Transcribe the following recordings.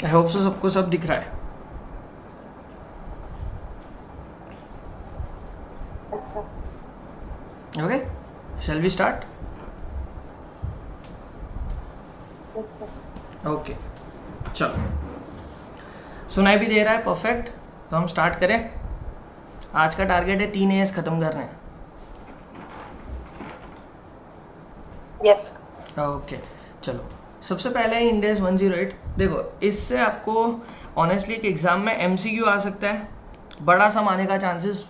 आई hope सो सबको सब दिख रहा है. अच्छा. Okay, shall we start? Yes sir. Okay, चलो. सुनाई भी दे रहा है परफेक्ट. तो हम स्टार्ट करें. आज का टारगेट है 3 एएस खत्म करने हैं. यस. ओके, चलो. सबसे पहले इंडेस 108. देखो, इससे आपको ऑनेस्टली एक एग्जाम में एमसीक्यू आ सकता है. बड़ा सा आने का चांसेस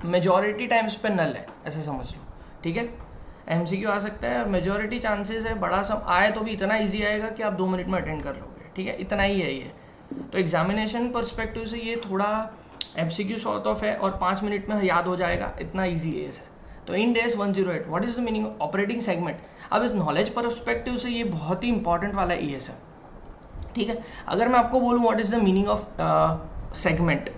मेजॉरिटी टाइम्स पे नल है, ऐसे समझ लो. ठीक है, एमसीक्यू आ सकता है, मेजॉरिटी चांसेस है बड़ा सा आए तो भी इतना इजी आएगा कि आप 2 मिनट में अटेंड कर लोगे. ठीक है, इतना ही है ये. तो एग्जामिनेशन पर्सपेक्टिव से ये थोड़ा एमसीक्यू सॉर्ट ऑफ है और 5 मिनट में याद हो जाएगा, इतना ईजी है इसे. तो Ind AS 108 what is the meaning of operating segment. अब इस नॉलेज पर्सपेक्टिव से ये बहुत ही इंपॉर्टेंट वाला ईएस है. ठीक है, अगर मैं आपको बोलूँ what is the meaning of segment,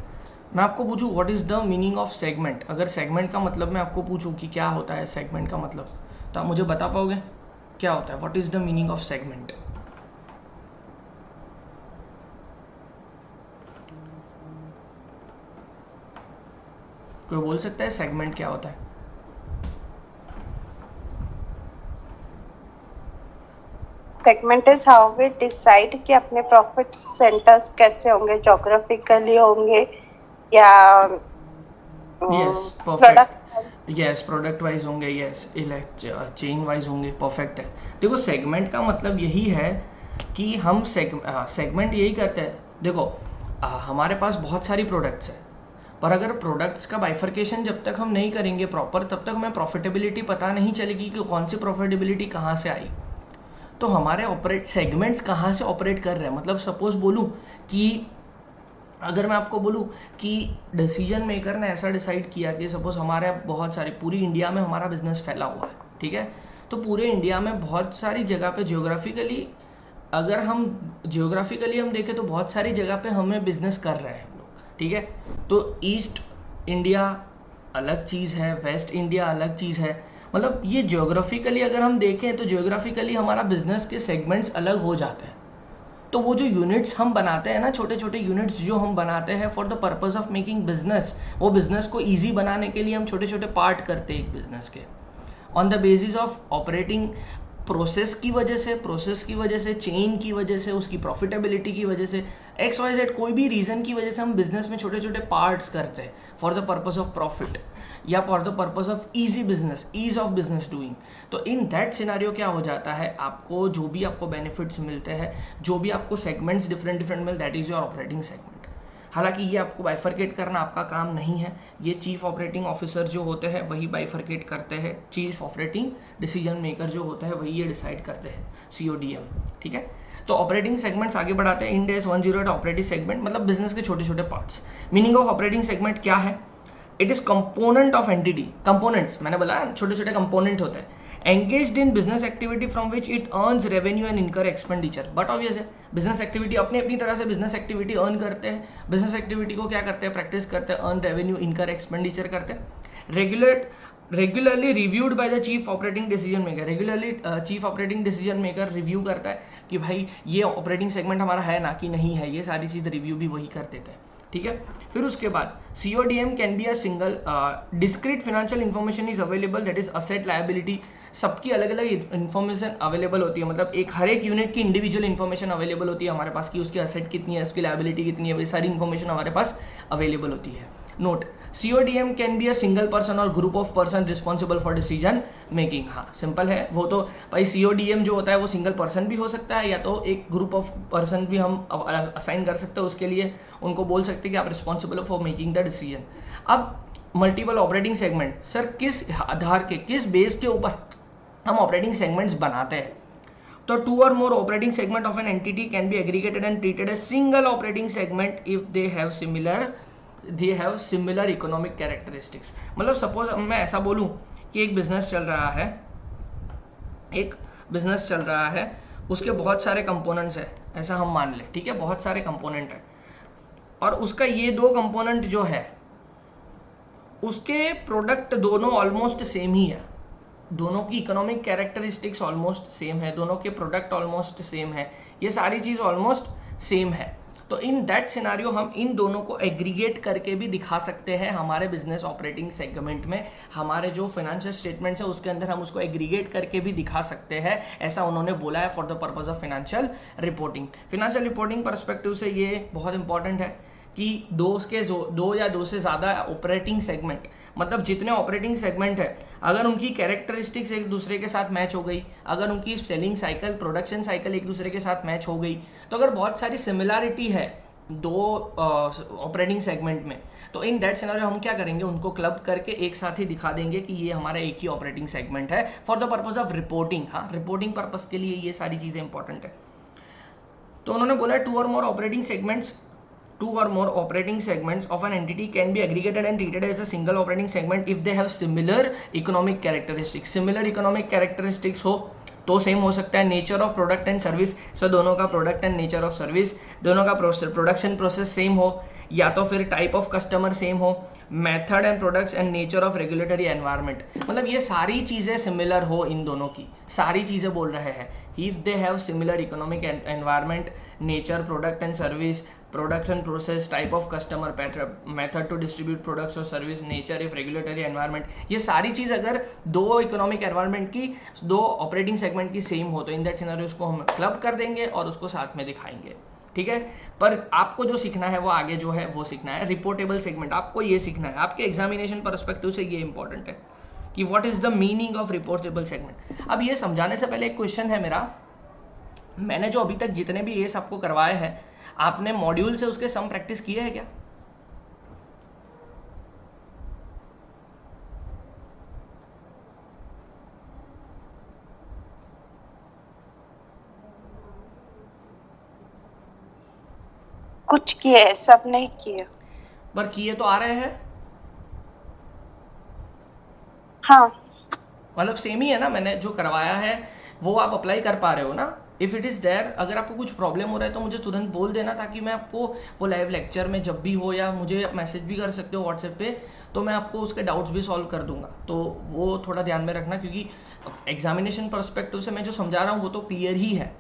मैं आपको पूछूँ what is the meaning of segment, अगर सेगमेंट का मतलब मैं आपको पूछूँ कि क्या होता है सेगमेंट का मतलब, तो आप मुझे बता पाओगे क्या होता है? What is the meaning of segment? कोई बोल सकता है सेगमेंट क्या होता है? Segment is how we decide कि अपने प्रॉफिट सेंटर्स कैसे होंगे, ज्योग्राफिकली होंगे या yes, perfect. Product. Yes, product wise होंगे. यस, चेन वाइज होंगे. परफेक्ट है. देखो, सेगमेंट का मतलब यही है कि हम सेगमेंट यही करते हैं. देखो, हमारे पास बहुत सारी प्रोडक्ट्स हैं, पर अगर प्रोडक्ट्स का बाइफर्केशन जब तक हम नहीं करेंगे प्रॉपर, तब तक हमें प्रॉफिटेबिलिटी पता नहीं चलेगी कि कौन सी प्रॉफिटेबिलिटी कहाँ से आई. तो हमारे ऑपरेट सेगमेंट्स कहाँ से ऑपरेट कर रहे हैं, मतलब सपोज बोलूँ कि अगर मैं आपको बोलूँ कि डिसीजन मेकर ने ऐसा डिसाइड किया कि सपोज हमारे बहुत सारी पूरी इंडिया में हमारा बिजनेस फैला हुआ है. ठीक है, तो पूरे इंडिया में बहुत सारी जगह पे जियोग्राफिकली, अगर हम जियोग्राफिकली हम देखें तो बहुत सारी जगह पे हमें बिजनेस कर रहे हैं हम लोग. ठीक है, तो ईस्ट इंडिया अलग चीज़ है, वेस्ट इंडिया अलग चीज़ है. मतलब ये जियोग्राफिकली अगर हम देखें तो जियोग्राफिकली हमारा बिजनेस के सेगमेंट्स अलग हो जाते हैं. तो वो जो यूनिट्स हम बनाते हैं ना, छोटे छोटे यूनिट्स जो हम बनाते हैं for the purpose of making business, वो बिजनेस को ईजी बनाने के लिए हम छोटे छोटे पार्ट करते हैं एक बिजनेस के, on the basis of operating process की वजह से चेन की वजह से, उसकी प्रॉफिटेबिलिटी की वजह से, एक्स वाई जेड कोई भी रीज़न की वजह से हम बिजनेस में छोटे छोटे पार्ट्स करते हैं for the purpose of profit या for the purpose of easy business, ease of business doing. तो इन दैट सिनारियो क्या हो जाता है, आपको जो भी आपको बेनिफिट्स मिलते हैं, जो भी आपको सेगमेंट्स डिफरेंट डिफरेंट मिलते, that is your operating segment. हालांकि ये आपको बाइफरकेट करना आपका काम नहीं है, ये चीफ ऑपरेटिंग ऑफिसर जो होते हैं वही बाइफरकेट करते हैं, चीफ ऑपरेटिंग डिसीजन मेकर जो होता है वही ये डिसाइड करते हैं, CODM. ठीक है, तो ऑपरेटिंग सेगमेंट्स आगे बढ़ाते हैं. इंड एस 108 ऑपरेटिंग सेगमेंट मतलब बिजनेस के छोटे छोटे parts. Meaning of operating segment क्या है? It is component of entity. Components मैंने बोला छोटे छोटे कंपोनेंट होते हैं. Engaged in business activity from which it earns revenue and इनकर एक्सपेंडिचर. बट ऑब्वियस है, बिजनेस एक्टिविटी अपनी अपनी तरह से बिजनेस एक्टिविटी अर्न करते हैं. बिजनेस एक्टिविटी को क्या करते हैं, प्रैक्टिस करते हैं, अर्न रेवेन्यू, इनकर एक्सपेंडिचर करते हैं. Regularly reviewed by the chief operating decision maker. Regularly chief operating decision maker review करता है कि भाई ये ऑपरेटिंग सेगमेंट हमारा है ना कि नहीं है, ये सारी चीज़ रिव्यू भी वही कर देते हैं. ठीक है, फिर उसके बाद CODM can be a single discrete financial information is available, that is asset liability. सबकी अलग अलग इन्फॉर्मेशन अवेलेबल होती है, मतलब एक हर एक यूनिट की इंडिविजुअल इन्फॉर्मेशन अवेलेबल होती है हमारे पास कि उसकी असेट कितनी है, उसकी लायबिलिटी कितनी है, वही सारी इन्फॉर्मेशन हमारे पास अवेलेबल होती है. Note, CODM can be a single person or group of person responsible for decision making. हाँ, सिंपल है वो तो भाई. CODM जो होता है वो सिंगल पर्सन भी हो सकता है या तो एक ग्रुप ऑफ पर्सन भी हम असाइन कर सकते हैं उसके लिए, उनको बोल सकते हैं कि आप responsible for making the decision. अब मल्टीपल ऑपरेटिंग सेगमेंट, सर किस आधार के, किस बेस के ऊपर हम ऑपरेटिंग सेगमेंट्स बनाते हैं? तो 2 or more operating segment of an entity can be aggregated and treated as single operating segment if they have similar economic characteristics. मतलब सपोज मैं ऐसा बोलूं कि एक बिजनेस चल रहा है, उसके बहुत सारे कंपोनेंट्स हैं, ऐसा हम मान लें. ठीक है, बहुत सारे कंपोनेंट हैं और उसका ये 2 कंपोनेंट जो है उसके प्रोडक्ट दोनों ऑलमोस्ट सेम ही है, दोनों की इकोनॉमिक कैरेक्टरिस्टिक्स ऑलमोस्ट सेम है, दोनों के प्रोडक्ट ऑलमोस्ट सेम है, ये सारी चीज़ ऑलमोस्ट सेम है। तो इन दैट सिनारियो हम इन दोनों को एग्रीगेट करके भी दिखा सकते हैं हमारे बिजनेस ऑपरेटिंग सेगमेंट में। हमारे जो फाइनेंशियल स्टेटमेंट्स है उसके अंदर हम उसको एग्रीगेट करके भी दिखा सकते हैं, ऐसा उन्होंने बोला है for the purpose of financial reporting. Financial reporting perspective से ये बहुत इंपॉर्टेंट है कि दो या दो से ज़्यादा ऑपरेटिंग सेगमेंट, मतलब जितने ऑपरेटिंग सेगमेंट है, अगर उनकी कैरेक्टरिस्टिक्स एक दूसरे के साथ मैच हो गई, अगर उनकी सेलिंग साइकिल, प्रोडक्शन साइकिल एक दूसरे के साथ मैच हो गई, तो अगर बहुत सारी सिमिलैरिटी है दो ऑपरेटिंग सेगमेंट में, तो इन दैट सिनेरियो हम क्या करेंगे, उनको क्लब करके एक साथ ही दिखा देंगे कि ये हमारा एक ही ऑपरेटिंग सेगमेंट है for the purpose of reporting. हाँ, रिपोर्टिंग पर्पज के लिए ये सारी चीज़ें इंपॉर्टेंट है। तो उन्होंने बोला टू और मोर operating segments of an entity can be aggregated and treated as a single operating segment if they have similar economic characteristics। similar economic characteristics हो तो सेम हो सकता है nature of product and service, so दोनों का product and nature of service, दोनों का production process same हो, या तो फिर टाइप ऑफ कस्टमर सेम हो, method and products and nature of regulatory environment, मतलब ये सारी चीज़ें सिमिलर हो, इन दोनों की सारी चीज़ें बोल रहे हैं। If they have similar economic environment, nature, product and service, production process, type of customer, method to distribute products और service, nature, if regulatory environment, ये सारी चीज़ अगर दो इकोनॉमिक एनवायरनमेंट की, दो ऑपरेटिंग सेगमेंट की सेम हो, तो इन दैट सिनेरियो उसको हम क्लब कर देंगे और उसको साथ में दिखाएंगे। ठीक है, पर आपको जो सीखना है वो आगे जो है वो सीखना है रिपोर्टेबल सेगमेंट। आपको ये सीखना है, आपके एग्जामिनेशन परस्पेक्टिव से ये इंपॉर्टेंट है कि what is the meaning of reportable segment. अब ये समझाने से पहले एक क्वेश्चन है मेरा, मैंने जो अभी तक जितने भी एस आपको करवाए हैं, आपने मॉड्यूल से उसके सम प्रैक्टिस किए हैं क्या? कुछ किए, सब नहीं किए। पर किए तो आ रहे हैं? हाँ, मतलब सेम ही है ना, मैंने जो करवाया है वो आप अप्लाई कर पा रहे हो ना? इफ़ इट इज़ देयर, अगर आपको कुछ प्रॉब्लम हो रहा है तो मुझे तुरंत बोल देना, ताकि मैं आपको वो लाइव लेक्चर में जब भी हो, या मुझे मैसेज भी कर सकते हो व्हाट्सएप पे, तो मैं आपको उसके डाउट्स भी सॉल्व कर दूंगा। तो वो थोड़ा ध्यान में रखना, क्योंकि एग्जामिनेशन परस्पेक्टिव से मैं जो समझा रहा हूँ वो तो क्लियर ही है,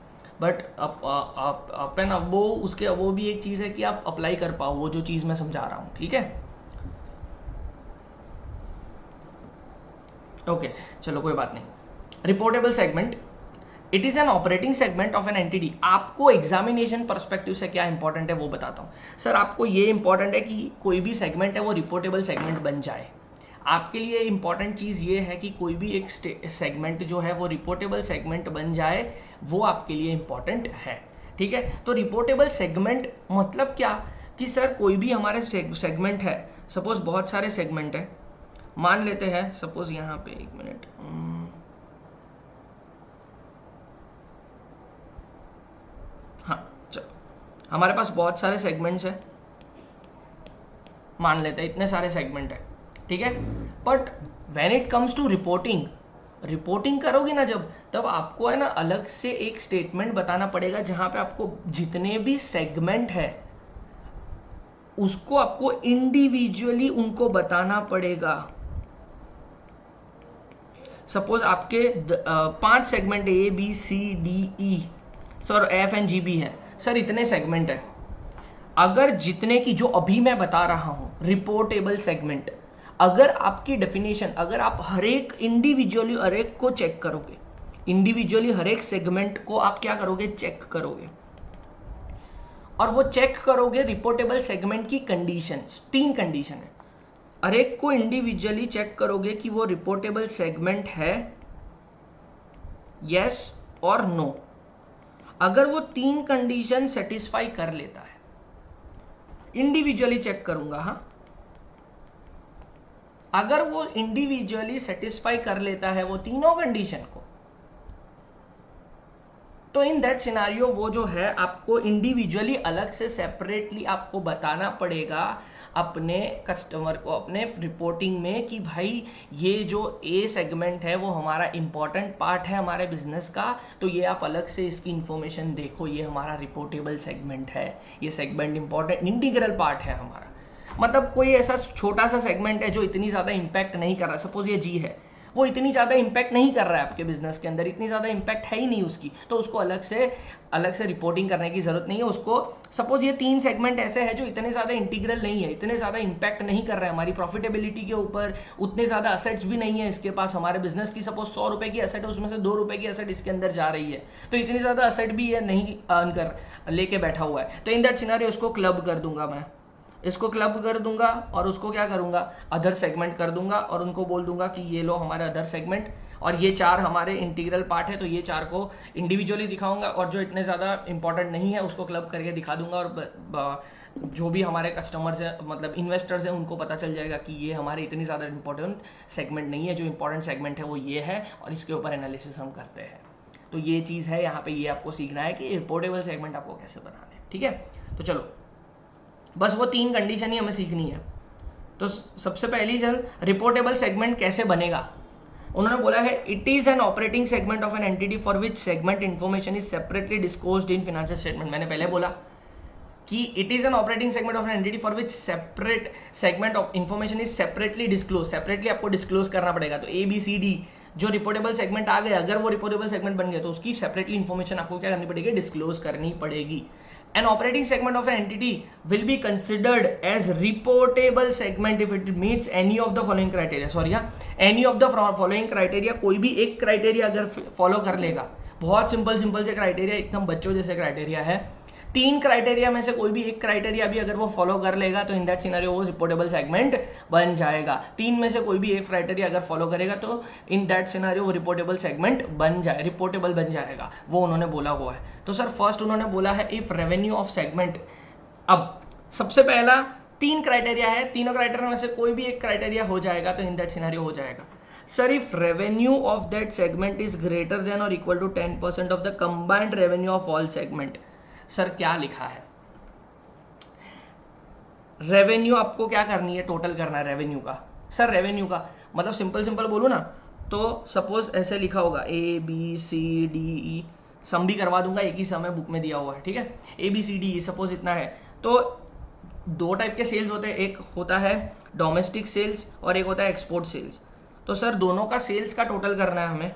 बट अप एंड वो उसके वो भी एक चीज़ है कि आप अप्लाई कर पाओ वो जो चीज़ मैं समझा रहा हूँ। ठीक है, ओके, चलो कोई बात नहीं। Reportable segment, it is an operating segment of an entity. आपको एग्जामिनेशन परस्पेक्टिव से क्या इंपॉर्टेंट है वो बताता हूँ। सर आपको ये इंपॉर्टेंट है कि कोई भी सेगमेंट है वो रिपोर्टेबल सेगमेंट बन जाए। आपके लिए इंपॉर्टेंट चीज़ ये है कि कोई भी एक सेगमेंट जो है वो रिपोर्टेबल सेगमेंट बन जाए, वो आपके लिए इंपॉर्टेंट है। ठीक है, तो रिपोर्टेबल सेगमेंट मतलब क्या कि सर कोई भी हमारे सेगमेंट है, सपोज बहुत सारे सेगमेंट है, मान लेते हैं सपोज यहाँ पे, एक मिनट, हाँ चलो, हमारे पास बहुत सारे सेगमेंट्स हैं, मान लेते हैं इतने सारे सेगमेंट है, ठीक है। But when it comes to reporting करोगे ना जब, तब आपको है ना अलग से एक स्टेटमेंट बताना पड़ेगा, जहां पे आपको जितने भी सेगमेंट है उसको आपको इंडिविजुअली उनको बताना पड़ेगा। सपोज आपके 5 segment A B C D E sir F and G भी है, सर इतने सेगमेंट है। अगर जितने की जो अभी मैं बता रहा हूं रिपोर्टेबल सेगमेंट, अगर आपकी डेफिनेशन, अगर आप हर एक इंडिविजुअली हर एक को चेक करोगे, इंडिविजुअली हर एक सेगमेंट को आप क्या करोगे, चेक करोगे, और वो चेक करोगे रिपोर्टेबल सेगमेंट की कंडीशंस, 3 कंडीशन है। हर एक को इंडिविजुअली चेक करोगे कि वो रिपोर्टेबल सेगमेंट है, यस और नो। अगर वो 3 कंडीशन सेटिस्फाई कर लेता है, इंडिविजुअली चेक करूंगा, हाँ, अगर वो इंडिविजुअली सेटिस्फाई कर लेता है वो तीनों कंडीशन को, तो इन दैट सिनारियो वो जो है आपको इंडिविजुअली अलग से सेपरेटली आपको बताना पड़ेगा अपने कस्टमर को, अपने रिपोर्टिंग में, कि भाई ये जो ए सेगमेंट है वो हमारा इंपॉर्टेंट पार्ट है हमारे बिजनेस का, तो ये आप अलग से इसकी इंफॉर्मेशन देखो, ये हमारा रिपोर्टेबल सेगमेंट है, ये सेगमेंट इंपॉर्टेंट इंटीग्रल पार्ट है हमारा। मतलब कोई ऐसा छोटा सा सेगमेंट है जो इतनी ज़्यादा इम्पैक्ट नहीं कर रहा, सपोज ये जी है, वो इतनी ज़्यादा इम्पैक्ट नहीं कर रहा है आपके बिजनेस के अंदर, इतनी ज़्यादा इम्पैक्ट है ही नहीं उसकी, तो उसको अलग से रिपोर्टिंग करने की ज़रूरत नहीं है उसको। सपोज ये 3 सेगमेंट ऐसे हैं जो इतने ज़्यादा इंटीग्रल नहीं है, इतने ज़्यादा इम्पैक्ट नहीं कर रहे हैं हमारी प्रॉफिटेबिलिटी के ऊपर, उतने ज़्यादा असेट्स भी नहीं है इसके पास, हमारे बिजनेस की सपोज 100 रुपये की असेट है, उसमें से 2 रुपये की असेट इसके अंदर जा रही है, तो इतनी ज़्यादा असेट भी है नहीं अर्न कर लेके बैठा हुआ है, तो इन दैट सिनेरियो उसको क्लब कर दूंगा मैं, इसको क्लब कर दूंगा और उसको क्या करूंगा, अदर सेगमेंट कर दूंगा और उनको बोल दूंगा कि ये लो हमारे अदर सेगमेंट, और ये 4 हमारे इंटीग्रल पार्ट है, तो ये 4 को इंडिविजुअली दिखाऊंगा और जो इतने ज़्यादा इंपॉर्टेंट नहीं है उसको क्लब करके दिखा दूंगा, और जो भी हमारे कस्टमर्स हैं मतलब इन्वेस्टर्स हैं उनको पता चल जाएगा कि ये हमारे इतनी ज़्यादा इंपॉर्टेंट सेगमेंट नहीं है, जो इंपॉर्टेंट सेगमेंट है वो ये है और इसके ऊपर एनालिसिस हम करते हैं। तो ये चीज़ है यहाँ पे, ये आपको सीखना है कि रिपोर्टेबल सेगमेंट आपको कैसे बनाना है, ठीक है। तो चलो बस वो 3 कंडीशन ही हमें सीखनी है। तो सबसे पहली चल रिपोर्टेबल सेगमेंट कैसे बनेगा, उन्होंने बोला है it is an operating segment of an entity for which segment information is separately disclosed in financial statement. मैंने पहले बोला कि it is an operating segment of an entity for which separate segment of information is separately disclose, separately आपको disclose करना पड़ेगा। तो ABCD जो reportable segment आ गए, अगर वो रिपोर्टेबल सेगमेंट बन गया तो उसकी सेपरेटली इन्फॉर्मेशन आपको क्या करनी पड़ेगी, डिस्क्लोज करनी पड़ेगी। An operating segment of an entity will be considered as reportable segment if it meets any of the following criteria. Sorry, any of the following criteria, कोई भी एक क्राइटेरिया अगर फॉलो कर लेगा, बहुत सिंपल से क्राइटेरिया, एकदम बच्चों जैसे क्राइटेरिया है, 3 क्राइटेरिया में से कोई भी एक क्राइटेरिया भी अगर वो फॉलो कर लेगा तो इन दैट सिनेरियो वो रिपोर्टेबल सेगमेंट बन जाएगा। 3 में से कोई भी एक क्राइटेरिया अगर फॉलो करेगा तो इन दैट सिनेरियो वो रिपोर्टेबल सेगमेंट रिपोर्टेबल बन जाएगा, वो उन्होंने बोला हुआ है। तो सर फर्स्ट उन्होंने बोला है इफ रेवेन्यू ऑफ सेगमेंट, अब सबसे पहला 3 क्राइटेरिया है, तीनों क्राइटेरिया में से कोई भी एक क्राइटेरिया हो जाएगा तो इन दैट सिनेरियो हो जाएगा। Sir if revenue of that segment is greater than or equal to 10% of the combined revenue of all segment. Sir क्या लिखा है, रेवेन्यू आपको क्या करनी है, टोटल करना है रेवेन्यू का। सर रेवेन्यू का मतलब सिंपल बोलूँ ना तो सपोज ऐसे लिखा होगा ABCDE, सम भी करवा दूंगा, एक ही समय बुक में दिया हुआ है, ठीक है। ABCDE सपोज इतना है, तो 2 टाइप के सेल्स होते हैं, एक होता है डोमेस्टिक सेल्स और एक होता है एक्सपोर्ट सेल्स। तो सर दोनों का सेल्स का टोटल करना है हमें,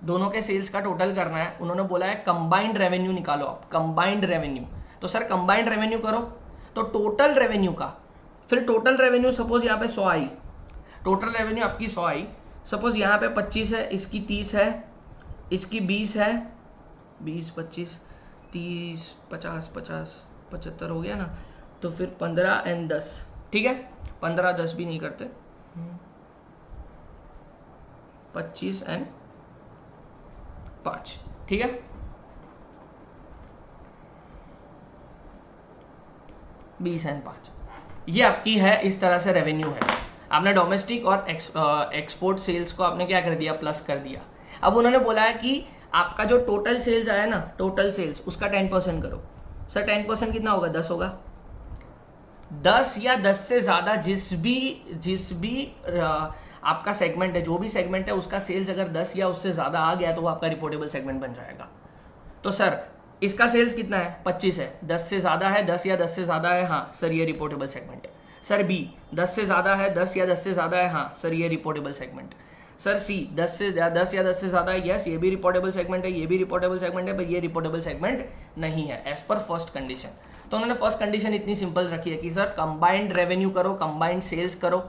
दोनों के सेल्स का टोटल करना है। उन्होंने बोला है कंबाइंड रेवेन्यू निकालो आप, कंबाइंड रेवेन्यू। तो सर कंबाइंड रेवेन्यू करो तो टोटल रेवेन्यू का, फिर टोटल रेवेन्यू सपोज यहाँ पे 100 आई, टोटल रेवेन्यू आपकी 100 आई, सपोज यहाँ पे 25 है, इसकी 30 है, इसकी 20 है, 20 25 30 50 50 75 हो गया ना, तो फिर 15 एंड 10, ठीक है, 15 10 भी नहीं करते, 25 एंड 5, ठीक है। बीस एंड 5, ये आपकी है, इस तरह से रेवेन्यू है। आपने डोमेस्टिक और एक्सपोर्ट सेल्स को आपने क्या कर दिया, प्लस कर दिया। अब उन्होंने बोला है कि आपका जो टोटल सेल्स आया ना, टोटल सेल्स उसका 10% करो। सर 10% कितना होगा, 10 होगा। 10 या 10 से ज़्यादा जिस भी आपका सेगमेंट है, जो भी सेगमेंट है उसका सेल्स अगर 10 या उससे ज़्यादा आ गया तो वो आपका रिपोर्टेबल सेगमेंट बन जाएगा। तो सर इसका सेल्स कितना है, 25 है, 10 से ज़्यादा है, 10 या 10 से ज़्यादा है, हाँ सर ये रिपोर्टेबल सेगमेंट है। सर B 10 से ज़्यादा है, 10 या 10 से ज़्यादा है, हाँ सर ये रिपोर्टेबल सेगमेंट। सर C 10 या 10 से ज़्यादा है, यस ये भी रिपोर्टेबल सेगमेंट है, ये भी रिपोर्टेबल सेगमेंट है, पर ये रिपोर्टेबल सेगमेंट नहीं है एज पर फर्स्ट कंडीशन। तो उन्होंने फर्स्ट कंडीशन इतनी सिंपल रखी है कि सर कंबाइंड रेवेन्यू करो, कंबाइंड सेल्स करो,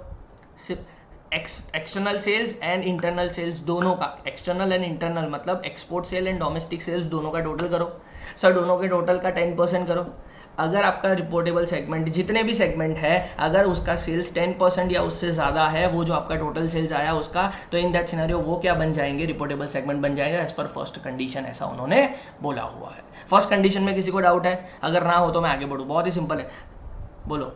external sales and internal sales दोनों का, एक्सटर्नल एंड इंटरनल मतलब export sale and domestic sales दोनों का टोटल करो। सर दोनों के टोटल का 10% करो। अगर आपका रिपोर्टेबल सेगमेंट जितने भी सेगमेंट है अगर उसका सेल्स 10% या उससे ज़्यादा है, वो जो आपका टोटल सेल्स आया उसका, तो इन दैट सिनेरियो वो क्या बन जाएंगे, रिपोर्टेबल सेगमेंट बन जाएगा एज पर फर्स्ट कंडीशन, ऐसा उन्होंने बोला हुआ है। फर्स्ट कंडीशन में किसी को डाउट है? अगर ना हो तो मैं आगे बढ़ूँ, बहुत ही सिंपल है, बोलो।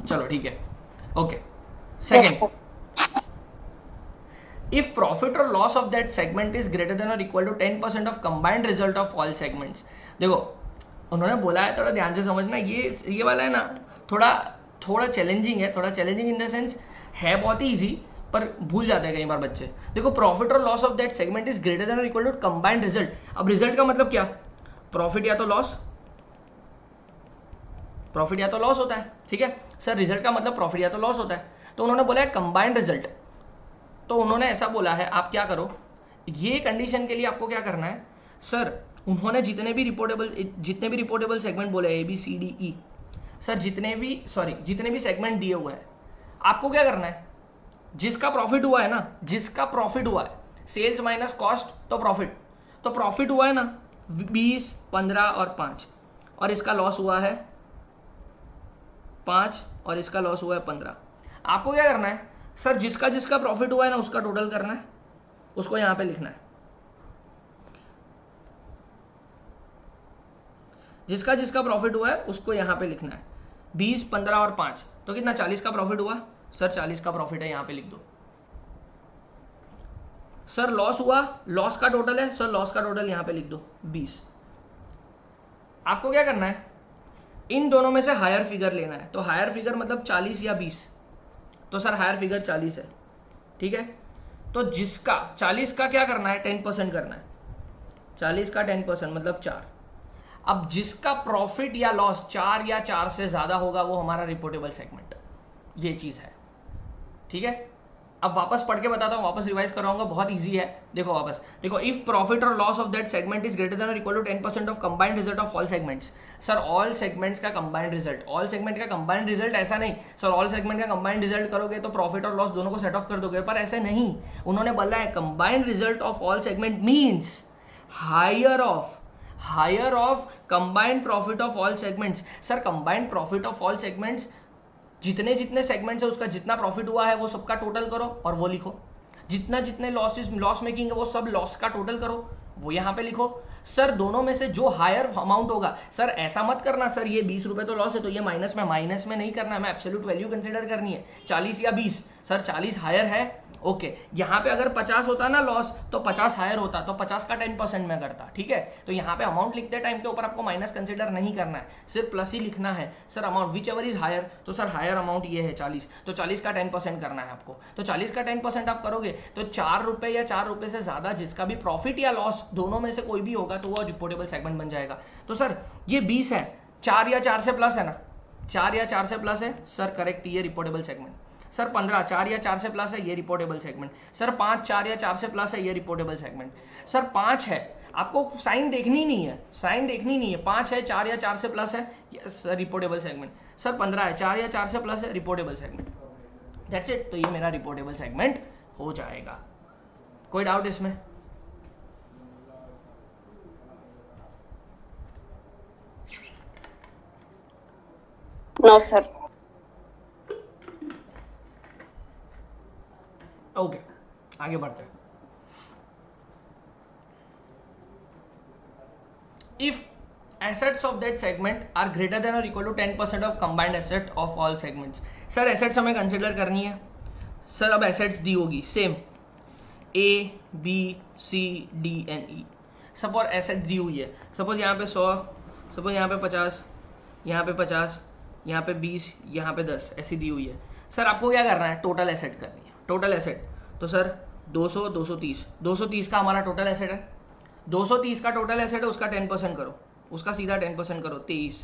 चलो ठीक है, okay. Second, if profit or loss of that segment is greater than or equal to 10% of combined result of all segments। देखो उन्होंने बोला है, थोड़ा ध्यान से समझना, ये वाला है ना थोड़ा चैलेंजिंग है, थोड़ा चैलेंजिंग इन द सेंस है बहुत ही ईजी, पर भूल जाते हैं कई बार बच्चे। देखो profit or loss of that segment is greater than or equal to combined result. अब रिजल्ट का मतलब क्या, प्रॉफिट या तो लॉस, प्रॉफिट या तो लॉस होता है, ठीक है सर, रिजल्ट का मतलब प्रॉफिट या तो लॉस होता है, तो उन्होंने बोला है कंबाइंड रिजल्ट। तो उन्होंने ऐसा बोला है, आप क्या करो, ये कंडीशन के लिए आपको क्या करना है सर, उन्होंने जितने भी रिपोर्टेबल सेगमेंट बोले A B C D E, sir जितने भी सेगमेंट दिए हुए हैं, आपको क्या करना है, जिसका प्रॉफिट हुआ है ना, जिसका प्रॉफिट हुआ है, सेल्स माइनस कॉस्ट तो प्रॉफिट हुआ है ना 20, 15 और 5, और इसका लॉस हुआ है 5 और इसका लॉस हुआ है 15। आपको क्या करना है सर, जिसका जिसका प्रॉफिट हुआ है ना उसका टोटल करना है, उसको यहां पे लिखना है, जिसका जिसका प्रॉफिट हुआ है उसको यहां पे लिखना है, 20, 15 और 5, तो कितना 40 का प्रॉफिट हुआ सर, 40 का प्रॉफिट है, यहां पे लिख दो। सर लॉस हुआ, लॉस का टोटल है सर, लॉस का टोटल यहां पे लिख दो 20। आपको क्या करना है, इन दोनों में से हायर फिगर लेना है, तो हायर फिगर मतलब 40 या 20, तो सर हायर फिगर 40 है, ठीक है, तो जिसका 40 का क्या करना है 10% करना है, 40 का 10% मतलब 4। अब जिसका प्रॉफिट या लॉस 4 या 4 से ज्यादा होगा वो हमारा रिपोर्टेबल सेगमेंट, ये चीज है, ठीक है। अब वापस पढ़ के बताता हूँ, वापस रिवाइज कराऊंगा, बहुत इजी है, देखो वापस देखो, if profit or loss of that segment is greater than or equal to 10% of combined result of all segments. Sir all segments का कंबाइंड रिजल्ट, ऑल सेगमेंट का कंबाइंड रिजल्ट ऐसा नहीं सर, ऑल सेगमेंट का combined result करोगे तो profit or loss दोनों को set of कर दोगे, पर ऐसे नहीं, उन्होंने बोला है combined result of all segment means higher of combined profit of all segments. Sir combined profit of all segments, जितने जितने सेगमेंट्स है उसका जितना प्रॉफिट हुआ है वो सबका टोटल करो और वो लिखो, जितने लॉस मेकिंग है वो सब लॉस का टोटल करो, वो यहां पे लिखो। सर दोनों में से जो हायर अमाउंट होगा, सर ऐसा मत करना सर ये 20 रुपए तो लॉस है तो ये माइनस में नहीं करना, मैं एब्सोल्यूट वैल्यू कंसिडर करनी है, 40 या 20, सर 40 हायर है, ओके, यहाँ पे अगर 50 होता ना लॉस तो 50 हायर होता, तो 50 का 10% में करता, ठीक है। तो यहाँ पे अमाउंट लिखते टाइम के ऊपर आपको माइनस कंसिडर नहीं करना है, सिर्फ प्लस ही लिखना है। Sir amount whichever is higher, तो सर हायर अमाउंट ये है 40, तो 40 का 10% करना है आपको, तो 40 का 10% आप करोगे तो 4 रुपए या 4 रुपए से ज्यादा जिसका भी प्रॉफिट या लॉस दोनों में से कोई भी होगा तो वो रिपोर्टेबल सेगमेंट बन जाएगा। तो सर ये 20 है, 4 या 4 से प्लस है ना, 4 या 4 से प्लस है सर, करेक्ट, ये रिपोर्टेबल सेगमेंट। सर 15 4 या 4 से प्लस है, ये रिपोर्टेबल सेगमेंट। सर 5 4 या 4 से प्लस है, ये रिपोर्टेबल सेगमेंट। सर 5 है, आपको साइन देखनी नहीं है, 5 है 4 या 4 से प्लस है, सर रिपोर्टेबल सेगमेंट। सर 15 है 4 या 4 से प्लस है, रिपोर्टेबल सेगमेंट, दैट्स इट। तो ये मेरा रिपोर्टेबल सेगमेंट हो जाएगा। कोई डाउट इसमें? No sir. ओके, आगे बढ़ते हैं। If assets of that segment are greater than or equal to 10% of combined asset of all segments। Sir assets हमें कंसिडर करनी है। सर अब एसेट्स दी होगी same A B C D and E. Suppose asset दी हुई है, suppose यहाँ पे 100, सपोज यहाँ पे 50, यहाँ पे 50, यहाँ पे 20, यहाँ पे 10, ऐसी दी हुई है। सर आपको क्या करना है, टोटल एसेट करनी है, टोटल एसेट। तो सर 200 230, 230 का हमारा टोटल एसेट है, 230 का टोटल एसेट है, उसका 10% करो, उसका सीधा 10% करो 23।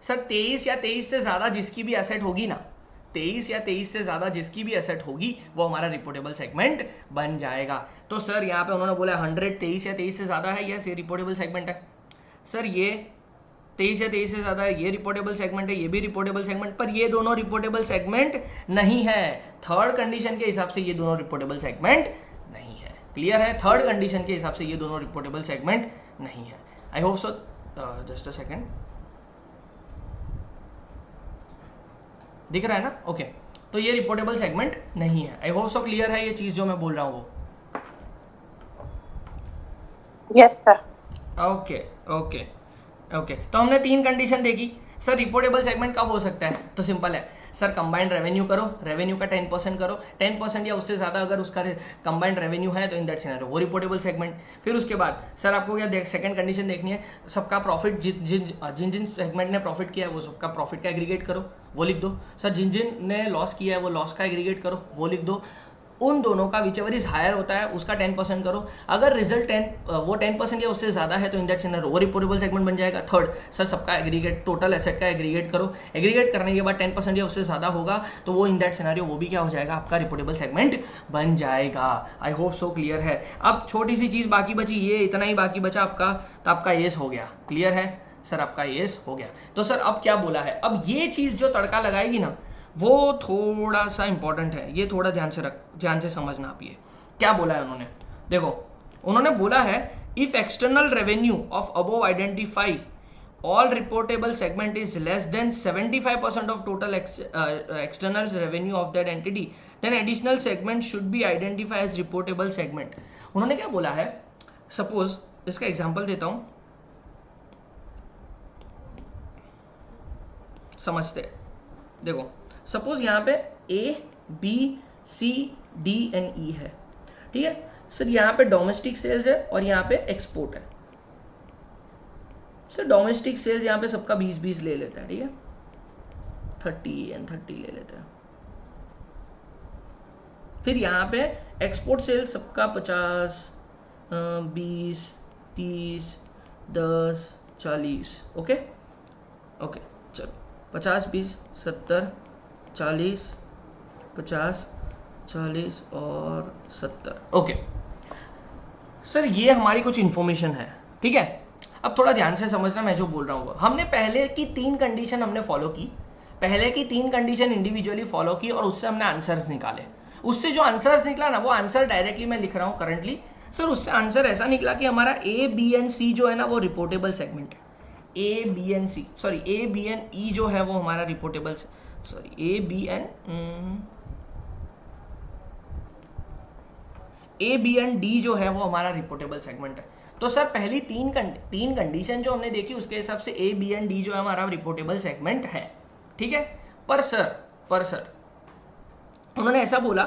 सर 23 या 23 से ज्यादा जिसकी भी एसेट होगी ना, 23 या 23 से ज्यादा जिसकी भी एसेट होगी वो हमारा रिपोर्टेबल सेगमेंट बन जाएगा। तो सर यहाँ पे उन्होंने बोला 100 23 या 23 से ज्यादा है, यस ये रिपोर्टेबल सेगमेंट है। सर ये 23 या 23 से ज्यादा है, ये रिपोर्टेबल सेगमेंट है, ये भी रिपोर्टेबल सेगमेंट, पर ये दोनों रिपोर्टेबल सेगमेंट नहीं है। थर्ड कंडीशन के हिसाब से ये दोनों रिपोर्टेबल सेगमेंट नहीं है। क्लियर है? थर्ड कंडीशन के हिसाब से ये दोनों रिपोर्टेबल सेगमेंट नहीं है। I hope so. Just a second, दिख रहा है ना? ओके, तो ये रिपोर्टेबल सेगमेंट नहीं है। आई होप सो क्लियर है ये चीज जो मैं बोल रहा हूँ वो। Yes sir. Okay okay okay, तो हमने 3 कंडीशन देखी। सर रिपोर्टेबल सेगमेंट कब हो सकता है? तो सिंपल है सर, कंबाइंड रेवेन्यू करो, रेवेन्यू का 10% करो, 10% या उससे ज़्यादा अगर उसका कंबाइंड रेवेन्यू है तो इन दैट सिनेरियो वो रिपोर्टेबल सेगमेंट। फिर उसके बाद सर आपको क्या सेकंड कंडीशन देखनी है, सबका प्रॉफिट जिन जिन सेगमेंट ने प्रॉफिट किया है वो सबका प्रॉफिट का एग्रीगेट करो, वो लिख दो। सर जिन जिन ने लॉस किया है वो लॉस का एग्रीगेट करो, वो लिख दो। उन दोनों का विचेवर इज हायर होता है उसका 10% करो। अगर रिजल्ट 10% या उससे ज़्यादा है तो इन दैट सिनेरियो वो रिपोर्टेबल सेगमेंट बन जाएगा। थर्ड, सर सबका एग्रीगेट, टोटल एसेट का एग्रीगेट करो, एग्रीगेट करने के बाद 10% या उससे ज़्यादा होगा तो वो इन दैट सिनेरियो वो भी क्या हो जाएगा, आपका रिपोर्टेबल सेगमेंट बन जाएगा। आई होप सो क्लियर है। अब छोटी सी चीज़ बाकी बची, ये इतना ही बाकी बचा आपका, तो आपका येस हो गया। क्लियर है सर, आपका येस हो गया। तो सर अब क्या बोला है, अब ये चीज़ जो तड़का लगाएगी ना वो थोड़ा सा इंपॉर्टेंट है, ये थोड़ा ध्यान से समझना आप। ये क्या बोला है उन्होंने, देखो उन्होंने बोला है if external revenue of above identify all reportable segment is less than 75% of total external revenue of that entity, then additional segment should be identified as reportable segment। उन्होंने क्या बोला है, सपोज इसका एग्जांपल देता हूं, समझते। देखो सपोज यहाँ पे A, B, C, D and E है, ठीक है सर। यहाँ पे डोमेस्टिक सेल्स है और यहाँ पे एक्सपोर्ट है। सर डोमेस्टिक सेल्स यहाँ पे सबका 20-20 ले लेता है, ठीक है 30 एंड 30 ले लेते हैं। फिर यहाँ पे एक्सपोर्ट सेल्स सबका 50, 20, 30, 10, 40। ओके ओके चलो 50, 20, 70, 40, 50, 40 और 70। ओके सर ये हमारी कुछ इंफॉर्मेशन है, ठीक है। अब थोड़ा ध्यान से समझना मैं जो बोल रहा हूँ। हमने पहले की 3 कंडीशन हमने फॉलो की, पहले की 3 कंडीशन इंडिविजुअली फॉलो की और उससे हमने आंसर्स निकाले। उससे जो आंसर्स निकला ना वो आंसर डायरेक्टली मैं लिख रहा हूँ करंटली। सर उससे आंसर ऐसा निकला कि हमारा A, B एंड C जो है ना वो रिपोर्टेबल सेगमेंट है। A, B and C, sorry A, B and E जो है वो हमारा reportable, sorry A, B and D जो है वो हमारा रिपोर्टेबल सेगमेंट है। तो सर पहली 3 कंडीशन जो हमने देखी उसके हिसाब से A, B एंड D जो है हमारा रिपोर्टेबल सेगमेंट है, ठीक है। पर सर उन्होंने ऐसा बोला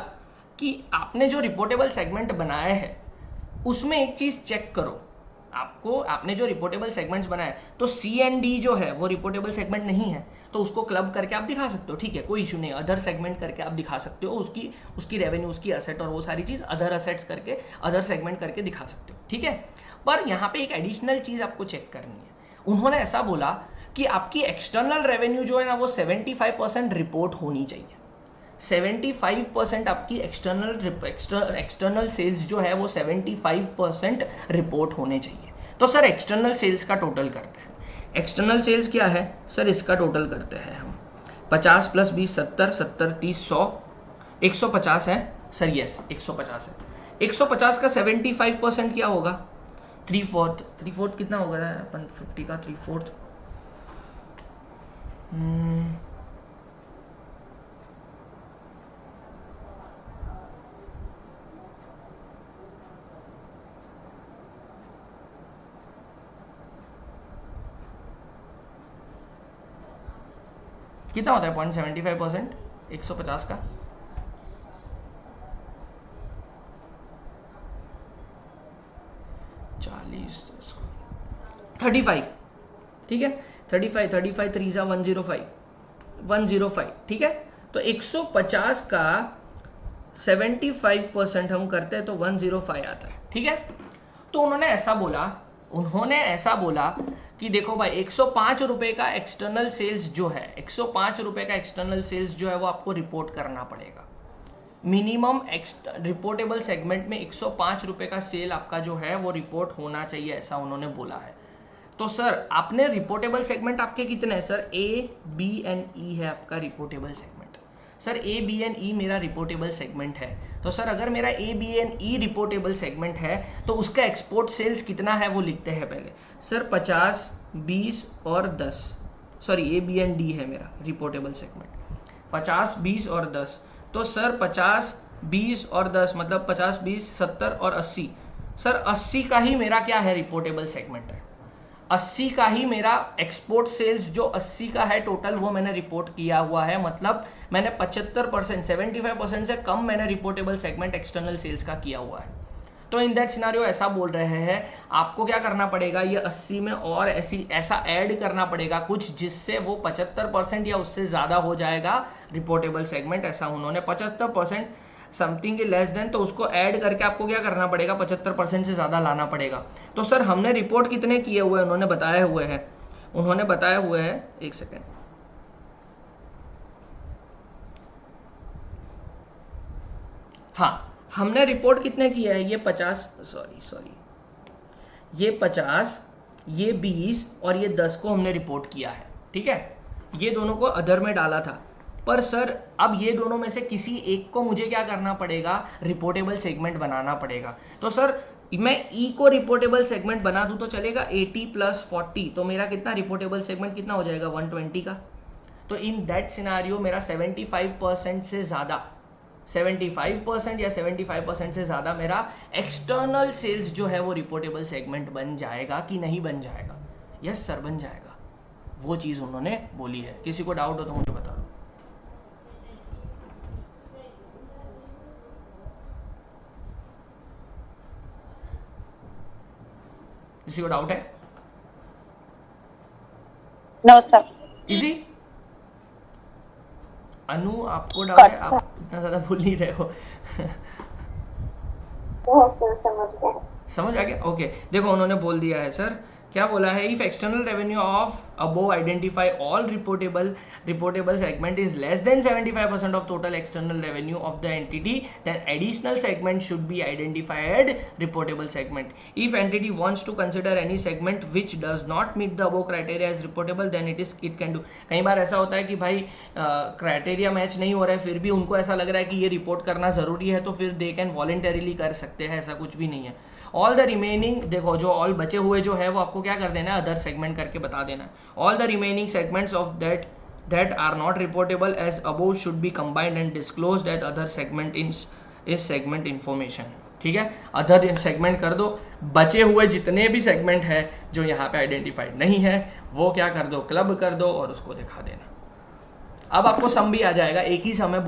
कि आपने जो रिपोर्टेबल सेगमेंट बनाया है उसमें एक चीज चेक करो, आपने जो रिपोर्टेबल सेगमेंट्स बनाए तो C एंड D जो है वो रिपोर्टेबल सेगमेंट नहीं है, तो उसको क्लब करके आप दिखा सकते हो, ठीक है कोई इशू नहीं। अदर सेगमेंट करके आप दिखा सकते हो, उसकी रेवेन्यू, उसकी असेट और वो सारी चीज अदर असेट्स करके, अदर सेगमेंट करके दिखा सकते हो, ठीक है। पर यहाँ पे एक एडिशनल चीज आपको चेक करनी है। उन्होंने ऐसा बोला कि आपकी एक्सटर्नल रेवेन्यू जो है ना वो 75% रिपोर्ट होनी चाहिए। 75% आपकी एक्सटर्नल सेल्स जो है वो 75% रिपोर्ट होने चाहिए। तो सर एक्सटर्नल सेल्स का टोटल करते हैं। एक्सटर्नल सेल्स क्या है सर, इसका टोटल करते हैं हम। 50 + 20 70, 70 30 100, 150 है सर, यस 150 है। 150 का 75% क्या होगा, 3/4 कितना होगा अपन 50 का 3/4, कितना होता है 0.75% 150 का, $40, 35, ठीक है 35 3 × 105, ठीक है। तो 150 का 75% हम करते हैं तो 105 आता है, ठीक है। तो उन्होंने ऐसा बोला कि देखो भाई 105 रुपए का एक्सटर्नल सेल्स जो है, 105 रुपए का एक्सटर्नल सेल्स जो है वो आपको रिपोर्ट करना पड़ेगा। मिनिमम रिपोर्टेबल सेगमेंट में 105 रुपए का सेल आपका जो है वो रिपोर्ट होना चाहिए, ऐसा उन्होंने बोला है। तो सर आपने रिपोर्टेबल सेगमेंट आपके कितने हैं sir, A, B and E है आपका reportable segment. Sir A, B and E मेरा रिपोर्टेबल सेगमेंट है। तो सर अगर मेरा A, B and E reportable segment है तो उसका एक्सपोर्ट सेल्स कितना है वो लिखते हैं पहले। सर 50, 20 और 10, sorry A, B and D है मेरा रिपोर्टेबल सेगमेंट, 50, 20 और 10। तो सर 50, 20 और 10 मतलब 50, 20, 70 और 80। सर 80 का ही मेरा क्या है, रिपोर्टेबल सेगमेंट है। 80 का ही मेरा एक्सपोर्ट सेल्स जो 80 का है टोटल वो मैंने रिपोर्ट किया हुआ है, मतलब मैंने 75%, 75% से कम मैंने रिपोर्टेबल सेगमेंट एक्सटर्नल सेल्स का किया हुआ है। तो इन दैट सिनारियो ऐसा बोल रहे हैं आपको क्या करना पड़ेगा, ये 80 में और ऐसा ऐड करना पड़ेगा कुछ जिससे वो 75% या उससे ज़्यादा हो जाएगा रिपोर्टेबल सेगमेंट। ऐसा उन्होंने 75% समथिंग के लेस देन, तो उसको ऐड करके आपको क्या करना पड़ेगा, 75% से ज़्यादा लाना पड़ेगा। तो सर हमने रिपोर्ट कितने किए हुए हैं, उन्होंने बताए हुए हैं, एक सेकेंड, हाँ हमने रिपोर्ट कितने किए हैं, ये 50, सॉरी ये 50, ये 20 और ये 10 को हमने रिपोर्ट किया है, ठीक है, ये दोनों को अदर में डाला था। पर सर अब ये दोनों में से किसी एक को मुझे क्या करना पड़ेगा, रिपोर्टेबल सेगमेंट बनाना पड़ेगा। तो सर मैं ई को रिपोर्टेबल सेगमेंट बना दूं तो चलेगा, 80 + 40, तो मेरा कितना रिपोर्टेबल सेगमेंट कितना हो जाएगा, 120 का। तो इन दैट सिनारियो मेरा 75% से ज़्यादा, 75% या 75% से ज़्यादा मेरा एक्सटर्नल सेल्स जो है वो रिपोर्टेबल सेगमेंट बन जाएगा कि नहीं बन जाएगा? यस सर बन जाएगा, वो चीज़ उन्होंने बोली है। किसी को डाउट हो तो मुझे बता दो। किसी को डाउट है? No sir. इजी? अनु आपको डाउट है? अच्छा। आप इतना ज़्यादा भूल नहीं रहे हो। ओ सर समझ गए। समझ आ गया, ओके। देखो उन्होंने बोल दिया है सर, क्या बोला है, if external revenue of above identify all reportable segment is less than 75% of total external revenue of the entity, then additional segment should be identified reportable segment. If entity wants to consider any segment which does not meet the above criteria as reportable, then it can do. कई बार ऐसा होता है कि भाई criteria match नहीं हो रहा है, फिर भी उनको ऐसा लग रहा है कि ये रिपोर्ट करना जरूरी है, तो फिर दे कैन वॉलेंटरीली कर सकते हैं, ऐसा कुछ भी नहीं है। ऑल द रिमेनिंग, देखो जो ऑल बचे हुए जो है वो आपको क्या कर देना है, अदर सेगमेंट करके बता देना है। All the remaining segments of that are not reportable as above should be combined and disclosed at other segment in इस सेगमेंट इन्फॉर्मेशन, ठीक है, अदर सेगमेंट कर दो। बचे हुए जितने भी सेगमेंट है जो यहाँ पे आइडेंटिफाइड नहीं है वो क्या कर दो, क्लब कर दो और उसको दिखा देना। अब आपको सम भी आ जाएगा, एक ही सम है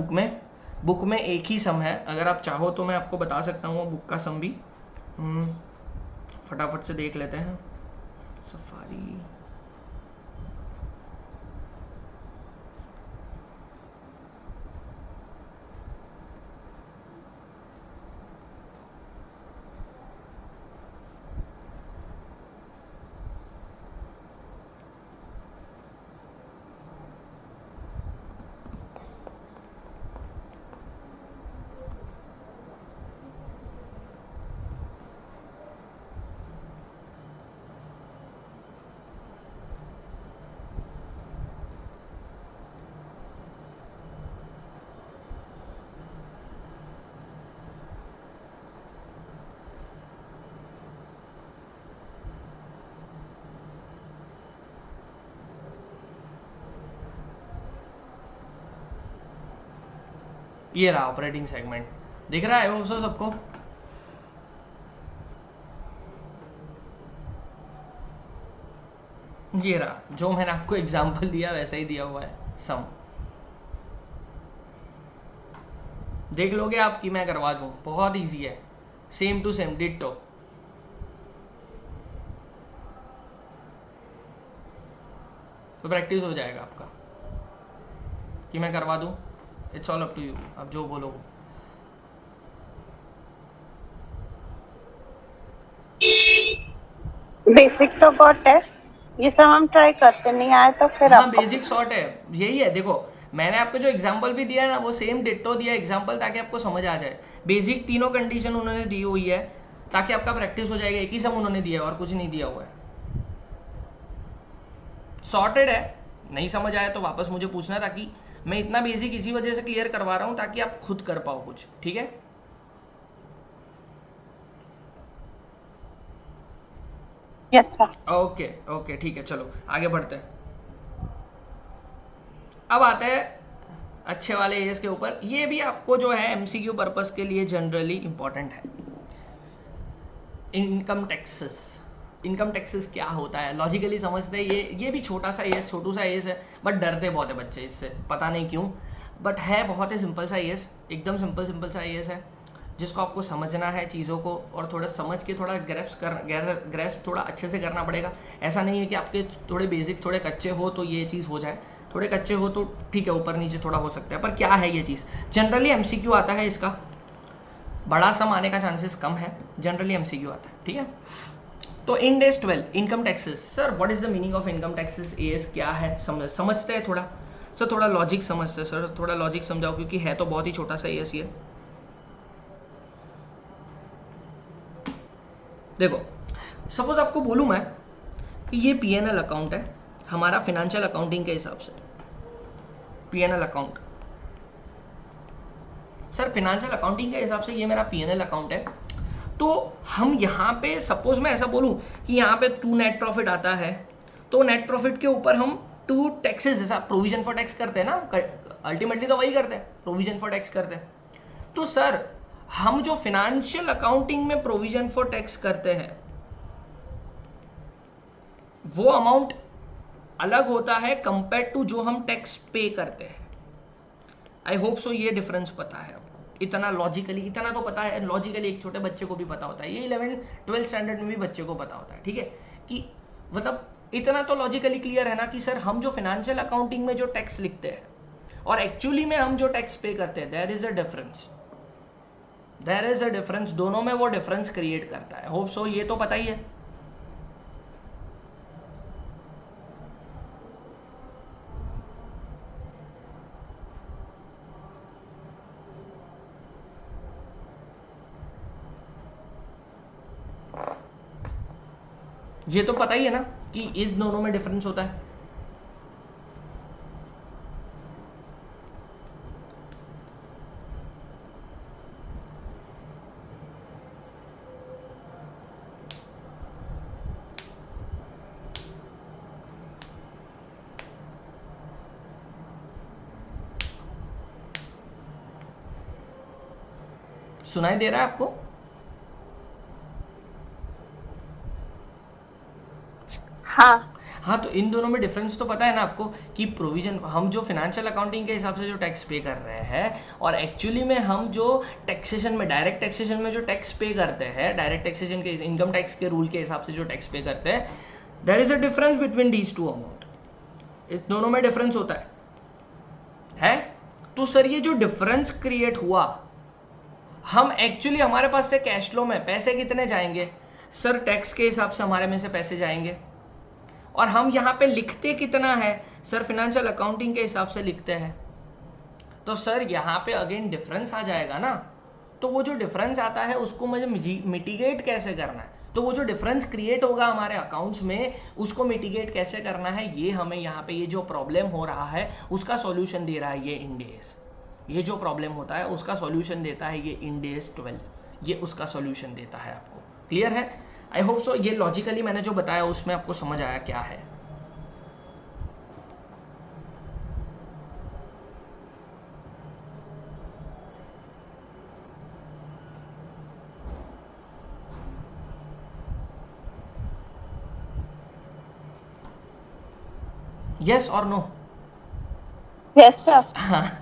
बुक में एक ही सम है। अगर आप चाहो तो मैं आपको बता सकता हूँ बुक का सम भी, फटाफट से देख लेते हैं। सफारी, ये रहा ऑपरेटिंग सेगमेंट, दिख रहा है वो सबको? ये रहा, जो मैंने आपको एग्जांपल दिया वैसा ही दिया हुआ है सम। देख लोगे आप कि मैं करवा दूं, बहुत इजी है, सेम टू सेम डिट्टो। तो प्रैक्टिस हो जाएगा आपका कि मैं करवा दूं। It's all up to you, आप जो बोलो। बेसिक तो गॉट है, ये सब हम ट्राई करते, नहीं आए तो फिर हाँ आपको बेसिक शॉर्ट है, यही है। देखो मैंने आपको जो एग्जांपल भी दिया है ना वो सेम डिट्टो दिया एग्जांपल, ताकि आपको समझ आ जाए। बेसिक तीनों कंडीशन उन्होंने दी हुई है ताकि आपका प्रैक्टिस हो जाएगा। एक ही सम उन्होंने दिया है और कुछ नहीं दिया हुआ है। सॉर्टेड है, नहीं समझ आया तो वापस मुझे पूछना, ताकि मैं इतना बेसिक इसी वजह से क्लियर करवा रहा हूँ ताकि आप खुद कर पाओ कुछ, ठीक है। Yes sir. ओके ओके ठीक है, चलो आगे बढ़ते हैं। अब आते हैं अच्छे वाले एएस के ऊपर। ये भी आपको जो है एमसीक्यू पर्पस के लिए जनरली इंपॉर्टेंट है। इनकम टैक्सेस, इनकम टैक्सेस क्या होता है लॉजिकली समझते हैं। ये भी छोटा सा एएस, छोटू सा एएस है, बट डरते बहुत है बच्चे इससे, पता नहीं क्यों, बट है बहुत ही सिंपल सा एएस, एकदम सिंपल सा एएस है, जिसको आपको समझना है चीज़ों को, और थोड़ा समझ के थोड़ा ग्रेस्प थोड़ा अच्छे से करना पड़ेगा। ऐसा नहीं है कि आपके थोड़े बेसिक थोड़े कच्चे हो तो ये चीज़ हो जाए, थोड़े कच्चे हो तो ठीक है ऊपर नीचे थोड़ा हो सकता है। पर क्या है ये चीज़, जनरली एमसीक्यू आता है इसका, बड़ा सम आने का चांसेस कम है, जनरली एमसीक्यू आता है, ठीक है। तो Ind AS 12 income taxes, sir what is the meaning of income taxes, AS क्या है, समझते हैं थोड़ा सर, थोड़ा लॉजिक समझते हैं सर, थोड़ा लॉजिक समझाओ, क्योंकि है तो बहुत ही छोटा सा एएस ये। देखो सपोज आपको बोलूं मैं कि ये पीएनएल अकाउंट है हमारा फिनेंशियल अकाउंटिंग के हिसाब से, PNL account, sir financial accounting के हिसाब से ये मेरा पीएनएल अकाउंट है। तो हम यहाँ पे सपोज मैं ऐसा बोलूँ कि यहाँ पे 2 नेट प्रॉफिट आता है, तो नेट प्रॉफिट के ऊपर हम 2 टैक्सेस, जैसा प्रोविजन फॉर टैक्स करते हैं ना, अल्टीमेटली तो वही करते हैं, प्रोविजन फॉर टैक्स करते हैं। तो सर हम जो फिनेंशियल अकाउंटिंग में प्रोविजन फॉर टैक्स करते हैं वो अमाउंट अलग होता है कंपेयर टू जो हम टैक्स पे करते हैं। आई होप सो ये डिफरेंस पता है आपको, इतना लॉजिकली, इतना तो पता है लॉजिकली, एक छोटे बच्चे को भी पता होता है, ये 11th-12th स्टैंडर्ड में भी बच्चे को पता होता है, ठीक है, कि मतलब इतना तो लॉजिकली क्लियर है ना कि सर हम जो फिनेंशियल अकाउंटिंग में जो टैक्स लिखते हैं और एक्चुअली में हम जो टैक्स पे करते हैं, there is a difference, there is a difference, दोनों में वो डिफरेंस क्रिएट करता है। होप सो ये तो पता ही है। ये तो पता ही है ना कि इस दोनों में डिफरेंस होता है। सुनाई दे रहा है आपको? हाँ, तो इन दोनों में डिफरेंस तो पता है ना आपको कि प्रोविजन, हम जो फिनेंशियल अकाउंटिंग के हिसाब से जो टैक्स पे कर रहे हैं और एक्चुअली में हम जो टैक्सेशन में, डायरेक्ट टैक्सेशन में जो टैक्स पे करते हैं, डायरेक्ट टैक्सेशन के इनकम टैक्स के रूल के हिसाब से जो टैक्स पे करते हैं, there is a difference between these two amount, इन दोनों में डिफरेंस होता है? तो सर ये जो डिफरेंस क्रिएट हुआ, हम एक्चुअली हमारे पास से कैश फ्लो में पैसे कितने जाएंगे सर, टैक्स के हिसाब से हमारे में से पैसे जाएंगे, और हम यहाँ पे लिखते कितना है सर, फिनेंशियल अकाउंटिंग के हिसाब से लिखते हैं। तो सर यहाँ पे अगेन डिफरेंस आ जाएगा ना, तो वो जो डिफरेंस आता है उसको मुझे मिटिगेट कैसे करना है, तो वो जो डिफरेंस क्रिएट होगा हमारे अकाउंट्स में उसको मिटिगेट कैसे करना है, ये हमें यहाँ पे ये जो प्रॉब्लम हो रहा है उसका सॉल्यूशन दे रहा है ये इंड एस। ये जो प्रॉब्लम होता है उसका सॉल्यूशन देता है ये इंड एस 12, ये उसका सॉल्यूशन देता है आपको। क्लियर है? आई होप सो ये लॉजिकली मैंने जो बताया उसमें आपको समझ आया क्या है। यस और नो? Yes sir. हाँ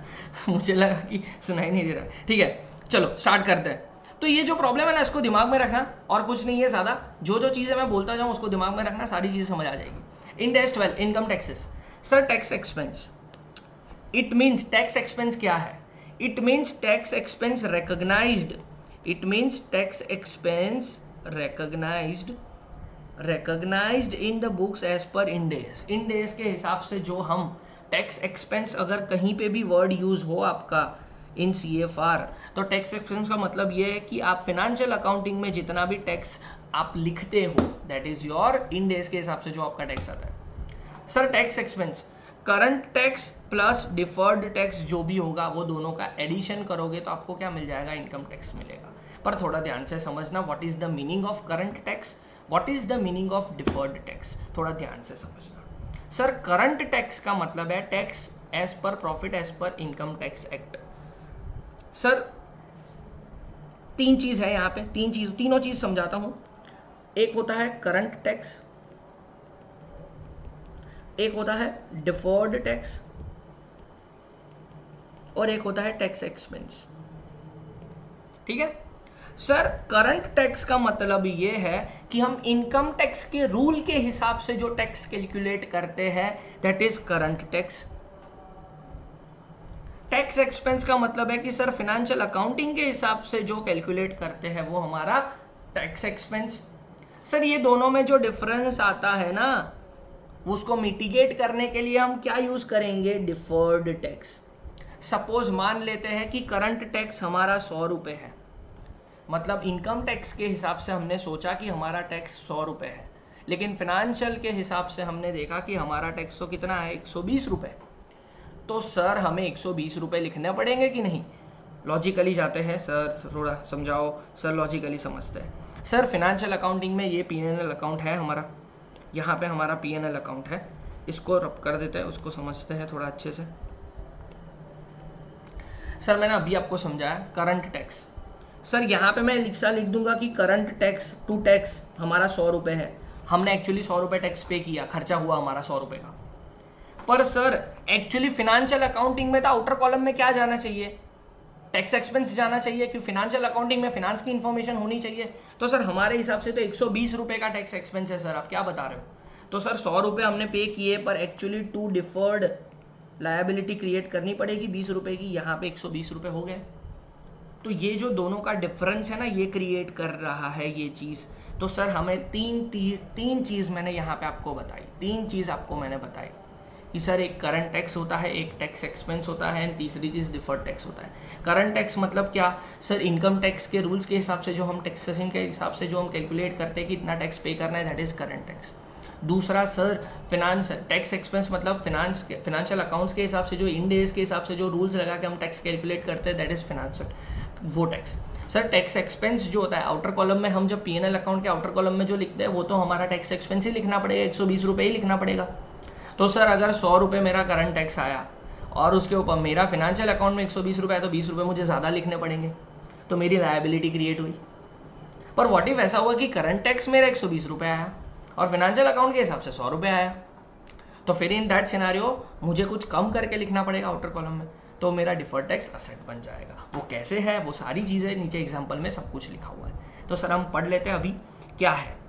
मुझे लगा कि सुनाई नहीं दे रहा। ठीक है चलो स्टार्ट करते हैं। तो ये जो प्रॉब्लम है ना इसको दिमाग में रखना, और कुछ नहीं है, ज़्यादा जो जो चीज़ें मैं बोलता जाऊँ उसको दिमाग में रखना, सारी चीज़ें समझ आ जाएगी। Ind AS 12 income taxes. Sir tax expense, it means tax expense क्या है? It means tax expense recognised, it means tax expense recognised in the books as per Ind AS. Ind AS के हिसाब से जो हम टैक्स एक्सपेंस, अगर कहीं पे भी वर्ड यूज हो आपका इन CFR, तो टैक्स एक्सपेंस का मतलब ये है कि आप फिनेंशियल अकाउंटिंग में जितना भी टैक्स आप लिखते हो that is your end AS के हिसाब से जो आपका टैक्स आता है। Sir tax expense current tax plus deferred tax जो भी होगा वो दोनों का एडिशन करोगे तो आपको क्या मिल जाएगा? इनकम टैक्स मिलेगा। पर थोड़ा ध्यान से समझना, what is the meaning of current tax, what is the meaning of deferred tax, थोड़ा ध्यान से समझना। सर करंट टैक्स का मतलब है tax as per profit as per income tax act. Sir तीन चीज है यहाँ पे, तीनों चीज समझाता हूं। एक होता है करंट टैक्स, एक होता है डिफर्ड टैक्स, और एक होता है टैक्स एक्सपेंस। ठीक है सर, करंट टैक्स का मतलब ये है कि हम इनकम टैक्स के रूल के हिसाब से जो टैक्स कैलकुलेट करते हैं that is current tax. Tax expense का मतलब है कि सर फिनेंशियल अकाउंटिंग के हिसाब से जो कैलकुलेट करते हैं वो हमारा टैक्स एक्सपेंस। सर ये दोनों में जो डिफरेंस आता है ना, उसको मिटिगेट करने के लिए हम क्या यूज करेंगे, डिफर्ड टैक्स। सपोज मान लेते हैं कि करंट टैक्स हमारा 100 रुपये है, मतलब इनकम टैक्स के हिसाब से हमने सोचा कि हमारा टैक्स 100 रुपये है, लेकिन फिनेंशियल के हिसाब से हमने देखा कि हमारा टैक्स तो कितना है, 120 रुपये। तो सर हमें 120 रुपये लिखने पड़ेंगे कि नहीं? लॉजिकली जाते हैं, सर थोड़ा समझाओ। सर लॉजिकली समझते हैं। सर फिनेंशियल अकाउंटिंग में ये P&L अकाउंट है हमारा, यहाँ पे हमारा P&L अकाउंट है, इसको रब कर देते हैं, उसको समझते हैं थोड़ा अच्छे से। सर मैंने अभी आपको समझाया करंट टैक्स। सर यहाँ पे मैं लिख दूंगा कि करंट टैक्स टू टैक्स हमारा 100 रुपये है, हमने एक्चुअली 100 रुपये टैक्स पे किया, खर्चा हुआ हमारा 100 रुपये का। पर सर एक्चुअली फिनेंशियल अकाउंटिंग में तो आउटर कॉलम में क्या जाना चाहिए, टैक्स एक्सपेंस जाना चाहिए, कि फिनेंशियल अकाउंटिंग में फिनांस की इंफॉर्मेशन होनी चाहिए। तो सर हमारे हिसाब से तो 120 रुपये का टैक्स एक्सपेंस है। सर आप क्या बता रहे हो? तो सर 100 रुपये हमने पे किए, पर एक्चुअली 2 डिफर्ड लायबिलिटी क्रिएट करनी पड़ेगी 20 रुपये की, यहाँ पे 120 रुपये हो गए। तो ये जो दोनों का डिफरेंस है ना, ये क्रिएट कर रहा है ये चीज़। तो सर हमें तीन चीज़ मैंने यहाँ पे आपको बताई, 3 चीज़ आपको मैंने बताई कि सर एक करंट टैक्स होता है, एक टैक्स एक्सपेंस होता है, एंड तीसरी चीज़ डिफर्ड टैक्स होता है। करंट टैक्स मतलब क्या? सर इनकम टैक्स के रूल्स के हिसाब से जो हम टैक्सेशन के हिसाब से जो हम कैलकुलेट करते हैं कि इतना टैक्स पे करना है, दैट इज करंट टैक्स। दूसरा सर फिनांस टैक्स एक्सपेंस मतलब फिनेंशियल अकाउंट्स के हिसाब से जो इंड एज के हिसाब से जो रूल्स लगा के हम टैक्स कैलकुलेट करते हैं, दैट इज फिनेंशियल, वो टैक्स। सर टैक्स एक्सपेंस जो होता है आउटर कॉलम में, हम जब P&L अकाउंट के आउटर कॉलम में जो लिखते हैं वो तो हमारा टैक्स एक्सपेंस ही लिखना पड़ेगा, 120 रुपये ही लिखना पड़ेगा। तो सर अगर 100 रुपये मेरा करंट टैक्स आया और उसके ऊपर मेरा फिनेंशियल अकाउंट में 120 रुपये है, तो 20 रुपये मुझे ज़्यादा लिखने पड़ेंगे, तो मेरी लायबिलिटी क्रिएट हुई। पर व्हाट इफ ऐसा हुआ कि करंट टैक्स मेरा 120 रुपये आया और फिनेंशियल अकाउंट के हिसाब से 100 रुपये आया, तो फिर इन दैट सिनारियो मुझे कुछ कम करके लिखना पड़ेगा आउटर कॉलम में, तो मेरा डिफर्ड टैक्स असेट बन जाएगा। वो कैसे है, वो सारी चीज़ें नीचे एग्जाम्पल में सब कुछ लिखा हुआ है। तो सर हम पढ़ लेते हैं अभी क्या है।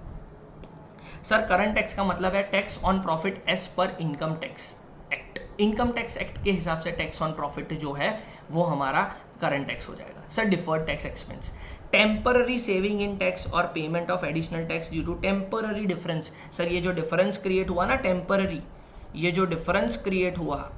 सर करंट टैक्स का मतलब है tax on profit as per income tax act. Income tax act के हिसाब से टैक्स ऑन प्रॉफिट जो है वो हमारा करंट टैक्स हो जाएगा। Sir deferred tax expense, temporary saving in tax और payment of additional tax due to temporary difference. Sir ये जो डिफरेंस क्रिएट हुआ ना, टेम्पररी, ये जो डिफरेंस क्रिएट हुआ,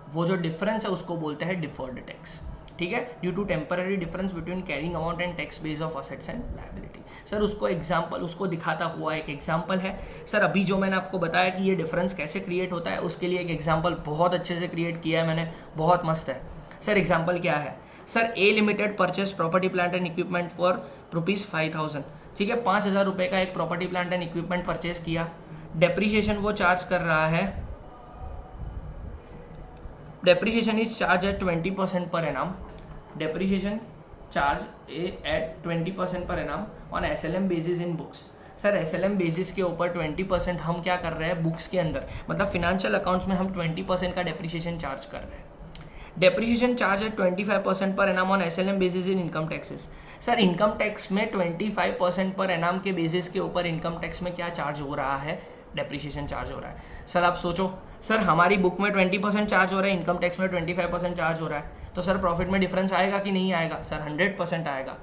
वो जो डिफरेंस है उसको बोलते हैं डिफर्ड टैक्स। ठीक है, due to temporary difference between carrying amount and tax base of assets and liability. Sir उसको एग्जांपल, उसको दिखाता हुआ एक एग्जांपल है। सर अभी जो मैंने आपको बताया कि ये डिफरेंस कैसे क्रिएट होता है, उसके लिए एक एग्जांपल बहुत अच्छे से क्रिएट किया है मैंने, बहुत मस्त है। सर एग्जांपल क्या है? Sir A limited purchase property plant and equipment for ₹5000। ठीक है, 5000 रुपये का एक property plant and equipment purchase किया। डेप्रीशिएशन वो चार्ज कर रहा है, depreciation is charged at 20% per annum. Depreciation charge at 20% per annum on SLM basis in books. Sir SLM basis के ऊपर 20% हम क्या कर रहे हैं बुक्स के अंदर, मतलब फिनेंशियल अकाउंट्स में हम 20% का डेप्रीशिएशन चार्ज कर रहे हैं। Depreciation charge at 25% per annum on SLM basis in income taxes. Sir income tax में 25% पर एनम के बेसिस के ऊपर इनकम टैक्स में क्या चार्ज हो रहा है, डेप्रीशिएशन चार्ज हो रहा है। सर आप सोचो, सर हमारी बुक में 20% चार्ज हो रहा है, इनकम टैक्स में 25% चार्ज हो रहा है, तो सर प्रॉफिट में डिफरेंस आएगा कि नहीं आएगा? सर 100% आएगा।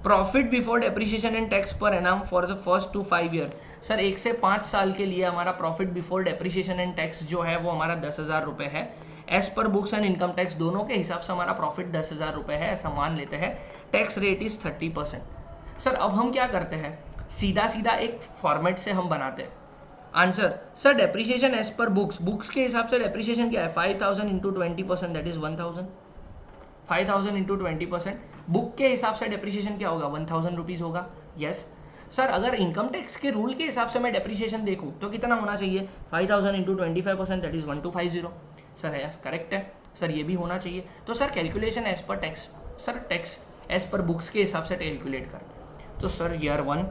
Profit before depreciation and tax per annum for the first 2 5 year. Sir 1 से 5 साल के लिए हमारा profit before depreciation and tax जो है वो हमारा 10,000 रुपये है। As per books and income tax दोनों के हिसाब से हमारा प्रॉफिट 10,000 रुपये है, ऐसा मान लेते हैं। Tax rate is 30%। सर अब हम क्या करते हैं, सीधा सीधा एक फॉर्मेट से हम बनाते हैं answer. Sir depreciation as per books के हिसाब से डेप्रीशिएशन क्या है, 5000 into 20% that is 1000। 5000 into 20%, book के हिसाब से डेप्रीशिएशन क्या होगा, 1000 रुपीज़ होगा। यस सर, अगर इनकम टैक्स के रूल के हिसाब से मैं डेप्रीशिएशन देखूँ तो कितना होना चाहिए, 5000 इंटू 25% दैट इज 1250। सर है करेक्ट है सर, ये भी होना चाहिए। तो sir calculation as per tax, sir tax as per books के हिसाब से कैलकुलेट करते हैं। तो sir year 1,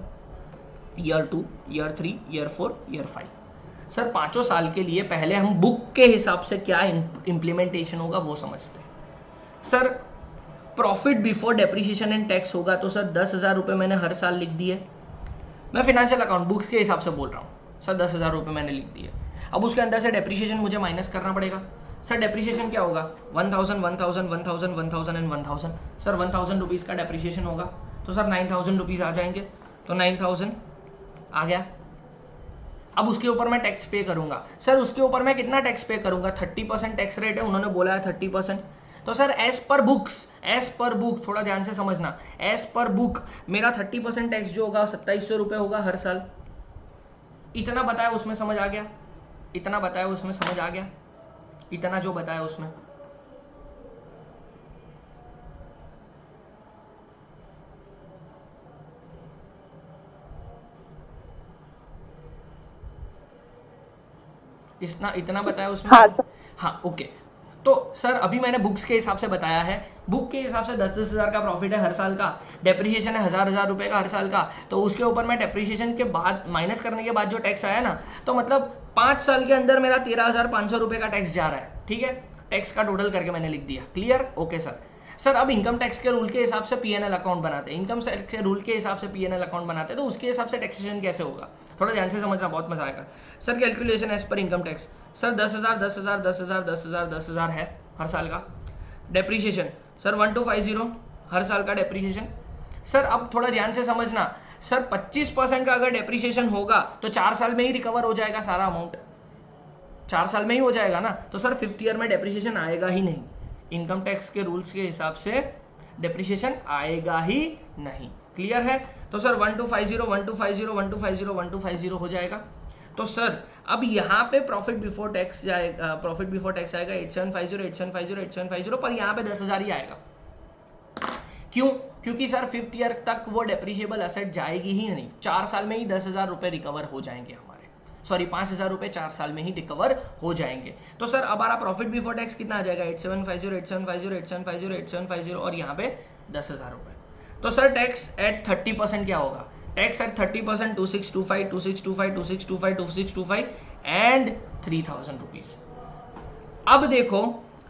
year 2, year 3, year 4, year 5, sir 5 साल के लिए पहले हम बुक के हिसाब से क्या इम्प्लीमेंटेशन होगा वो समझते हैं। Sir profit before depreciation and tax होगा, तो सर 10,000 रुपये मैंने हर साल लिख दिए। मैं फिनेंशियल अकाउंट बुक्स के हिसाब से बोल रहा हूँ, सर 10,000 रुपये मैंने लिख दिए। अब उसके अंदर से डेप्रीशिएशन मुझे माइनस करना पड़ेगा। सर डेप्रिसिएशन क्या होगा? 1000 1000 1000 1000 एंड 1000। सर 1000 रुपीज़ का डेप्रिसिएशन होगा तो सर 9000 रुपीज़ आ जाएंगे, तो 9000 आ गया। अब उसके ऊपर मैं टैक्स पे करूंगा। सर उसके ऊपर मैं कितना टैक्स पे करूंगा? 30% टैक्स रेट है, उन्होंने बोला है 30%। तो सर एज पर बुक थोड़ा ध्यान से समझना, एज पर बुक मेरा 30% टैक्स जो होगा 2700 रुपये होगा हर साल। इतना बताया उसमें समझ आ गया? इतना बताया उसमें समझ आ गया? इतना जो बताया उसमें इतना बताया उसमें? हाँ सर। हाँ ओके। तो सर अभी मैंने बुक्स के हिसाब से बताया है, बुक के हिसाब से 10-10 हज़ार का प्रॉफिट है हर साल का, डेप्रिसिएशन है 1000 रुपए का हर साल का। तो उसके ऊपर मैं डेप्रिसिएशन के बाद माइनस करने के बाद जो टैक्स आया ना, तो मतलब 5 साल के अंदर मेरा 13,500 रुपए का टैक्स जा रहा है। ठीक है, टैक्स का टोटल करके मैंने लिख दिया। क्लियर? Okay sir. सर अब इनकम टैक्स के रूल के हिसाब से पीएनएल अकाउंट बनाते हैं, इनकम टैक्स के रूल के हिसाब से पीएनएल अकाउंट बनाते हैं, तो उसके हिसाब से टैक्सेशन कैसे होगा थोड़ा ध्यान से समझना, बहुत मजा आएगा। Sir calculation as per income tax, sir 10,000 10,000 10,000 10,000 10,000 है हर साल का। डेप्रीशिएशन सर 1250 हर साल का डेप्रीशिएशन। सर अब थोड़ा ध्यान से समझना, सर 25% का अगर डेप्रीशिएशन होगा तो 4 साल में ही रिकवर हो जाएगा सारा अमाउंट, 4 साल में ही हो जाएगा ना। तो सर 5th ईयर में डेप्रीशिएशन आएगा ही नहीं, इनकम टैक्स के रूल्स के हिसाब से डेप्रीशिएशन आएगा ही नहीं। क्लियर है? तो सर 1250 1250 1250 1250 हो जाएगा। तो सर अब यहाँ पे प्रॉफिट बिफोर टैक्स जाएगा, प्रॉफिट बिफोर टैक्स आएगा 8750 8750 8750, पर यहाँ पे 10,000 ही आएगा। क्यों? क्योंकि सर 5th ईयर तक वो डेप्रीशिएबल असेट जाएगी ही नहीं, 4 साल में ही 10,000 रुपए रिकवर हो जाएंगे हमारे, सॉरी 5,000 रुपए 4 साल में ही रिकवर हो जाएंगे। तो सर हमारा प्रॉफिट बिफोर टैक्स कितना आ जाएगा? 8750 8750 8750 8750 और यहाँ पे 10,000 रुपए। तो सर टैक्स एट 30% क्या होगा? Tax at 30% 2625 2625 2625 2625 and 3,000 rupees. अब देखो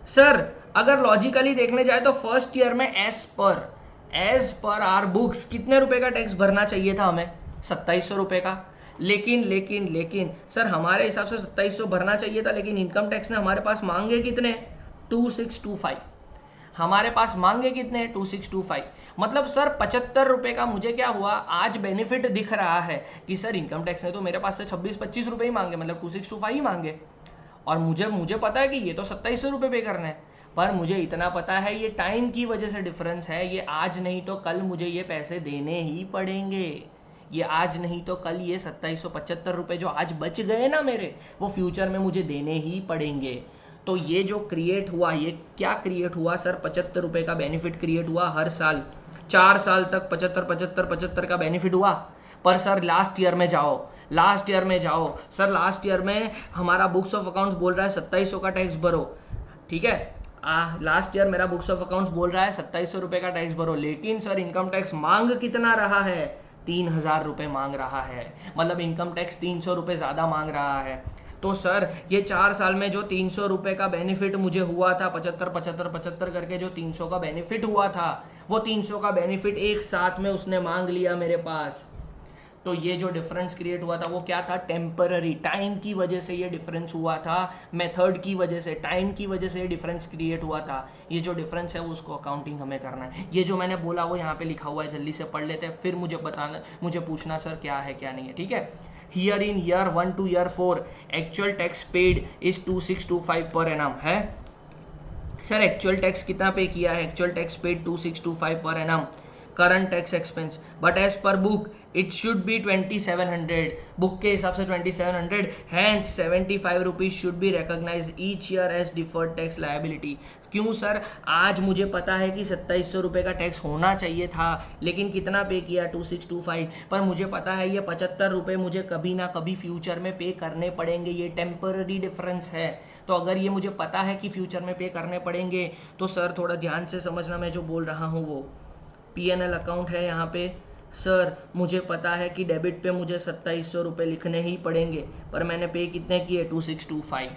सर अगर लॉजिकली देखने जाए तो फर्स्ट ईयर में एज पर आर बुक्स कितने रुपए का टैक्स भरना चाहिए था हमें? 2700 रुपए का। लेकिन सर हमारे हिसाब से 2700 भरना चाहिए था, लेकिन इनकम टैक्स ने हमारे पास मांगे कितने? 2625। हमारे पास मांगे कितने? 2625। मतलब सर 75 रुपए का मुझे क्या हुआ, आज बेनिफिट दिख रहा है कि सर इनकम टैक्स ने तो मेरे पास से 26-25 रुपए ही मांगे, मतलब 2625 ही मांगे, और मुझे पता है कि ये तो 2700 रुपये पे करना है, पर मुझे इतना पता है ये टाइम की वजह से डिफरेंस है, ये आज नहीं तो कल मुझे ये पैसे देने ही पड़ेंगे। ये आज नहीं तो कल ये 2775 रुपये जो आज बच गए ना मेरे, वो फ्यूचर में मुझे देने ही पड़ेंगे। तो ये जो क्रिएट हुआ, ये क्या क्रिएट हुआ सर? 75 रुपये का बेनिफिट क्रिएट हुआ हर साल, 4 साल तक 75 का बेनिफिट हुआ। पर सर लास्ट ईयर में जाओ सर, लास्ट ईयर में हमारा बुक्स ऑफ अकाउंट्स बोल रहा है 2700 का टैक्स भरो। ठीक है, लास्ट ईयर मेरा बुक्स ऑफ अकाउंट्स बोल रहा है 2700 रुपये का टैक्स भरो, लेकिन सर इनकम टैक्स मांग कितना रहा है? 3,000 रुपये मांग रहा है, मतलब इनकम टैक्स 300 रुपये ज़्यादा मांग रहा है। तो सर ये 4 साल में जो 300 रुपये का बेनिफिट मुझे हुआ था, 75 करके जो 300 का बेनिफिट हुआ था, वो 300 का बेनिफिट एक साथ में उसने मांग लिया मेरे पास। तो ये जो डिफरेंस क्रिएट हुआ था वो क्या था? टेम्पररी, टाइम की वजह से ये डिफरेंस हुआ था, मेथड की वजह से, टाइम की वजह से ये डिफरेंस क्रिएट हुआ था। ये जो डिफरेंस है वो उसको अकाउंटिंग हमें करना है। ये जो मैंने बोला वो यहाँ पे लिखा हुआ है, जल्दी से पढ़ लेते हैं, फिर मुझे पूछना सर क्या है क्या नहीं है। ठीक है, here in year 1 to year 4 actual tax paid is 2625 per annum है। सर एक्चुअल टैक्स कितना पे किया है? Actual tax paid 2625 per annum, current tax expense, but as per book it should be 2700, book के हिसाब से 2700, hence 75 rupees should be recognised each year as deferred tax liability. क्यों sir? आज मुझे पता है कि 2700 रुपये का टैक्स होना चाहिए था, लेकिन कितना पे किया? 2625। पर मुझे पता है ये 75 रुपये मुझे कभी ना कभी फ्यूचर में पे करने पड़ेंगे, ये टेम्पररी डिफरेंस है। तो अगर ये मुझे पता है कि फ्यूचर में पे करने पड़ेंगे, तो सर थोड़ा ध्यान से समझना, मैं जो बोल रहा हूँ वो पीएनएल अकाउंट है यहाँ पे। सर मुझे पता है कि डेबिट पे मुझे 2700 रुपये लिखने ही पड़ेंगे, पर मैंने पे कितने किए? 2625।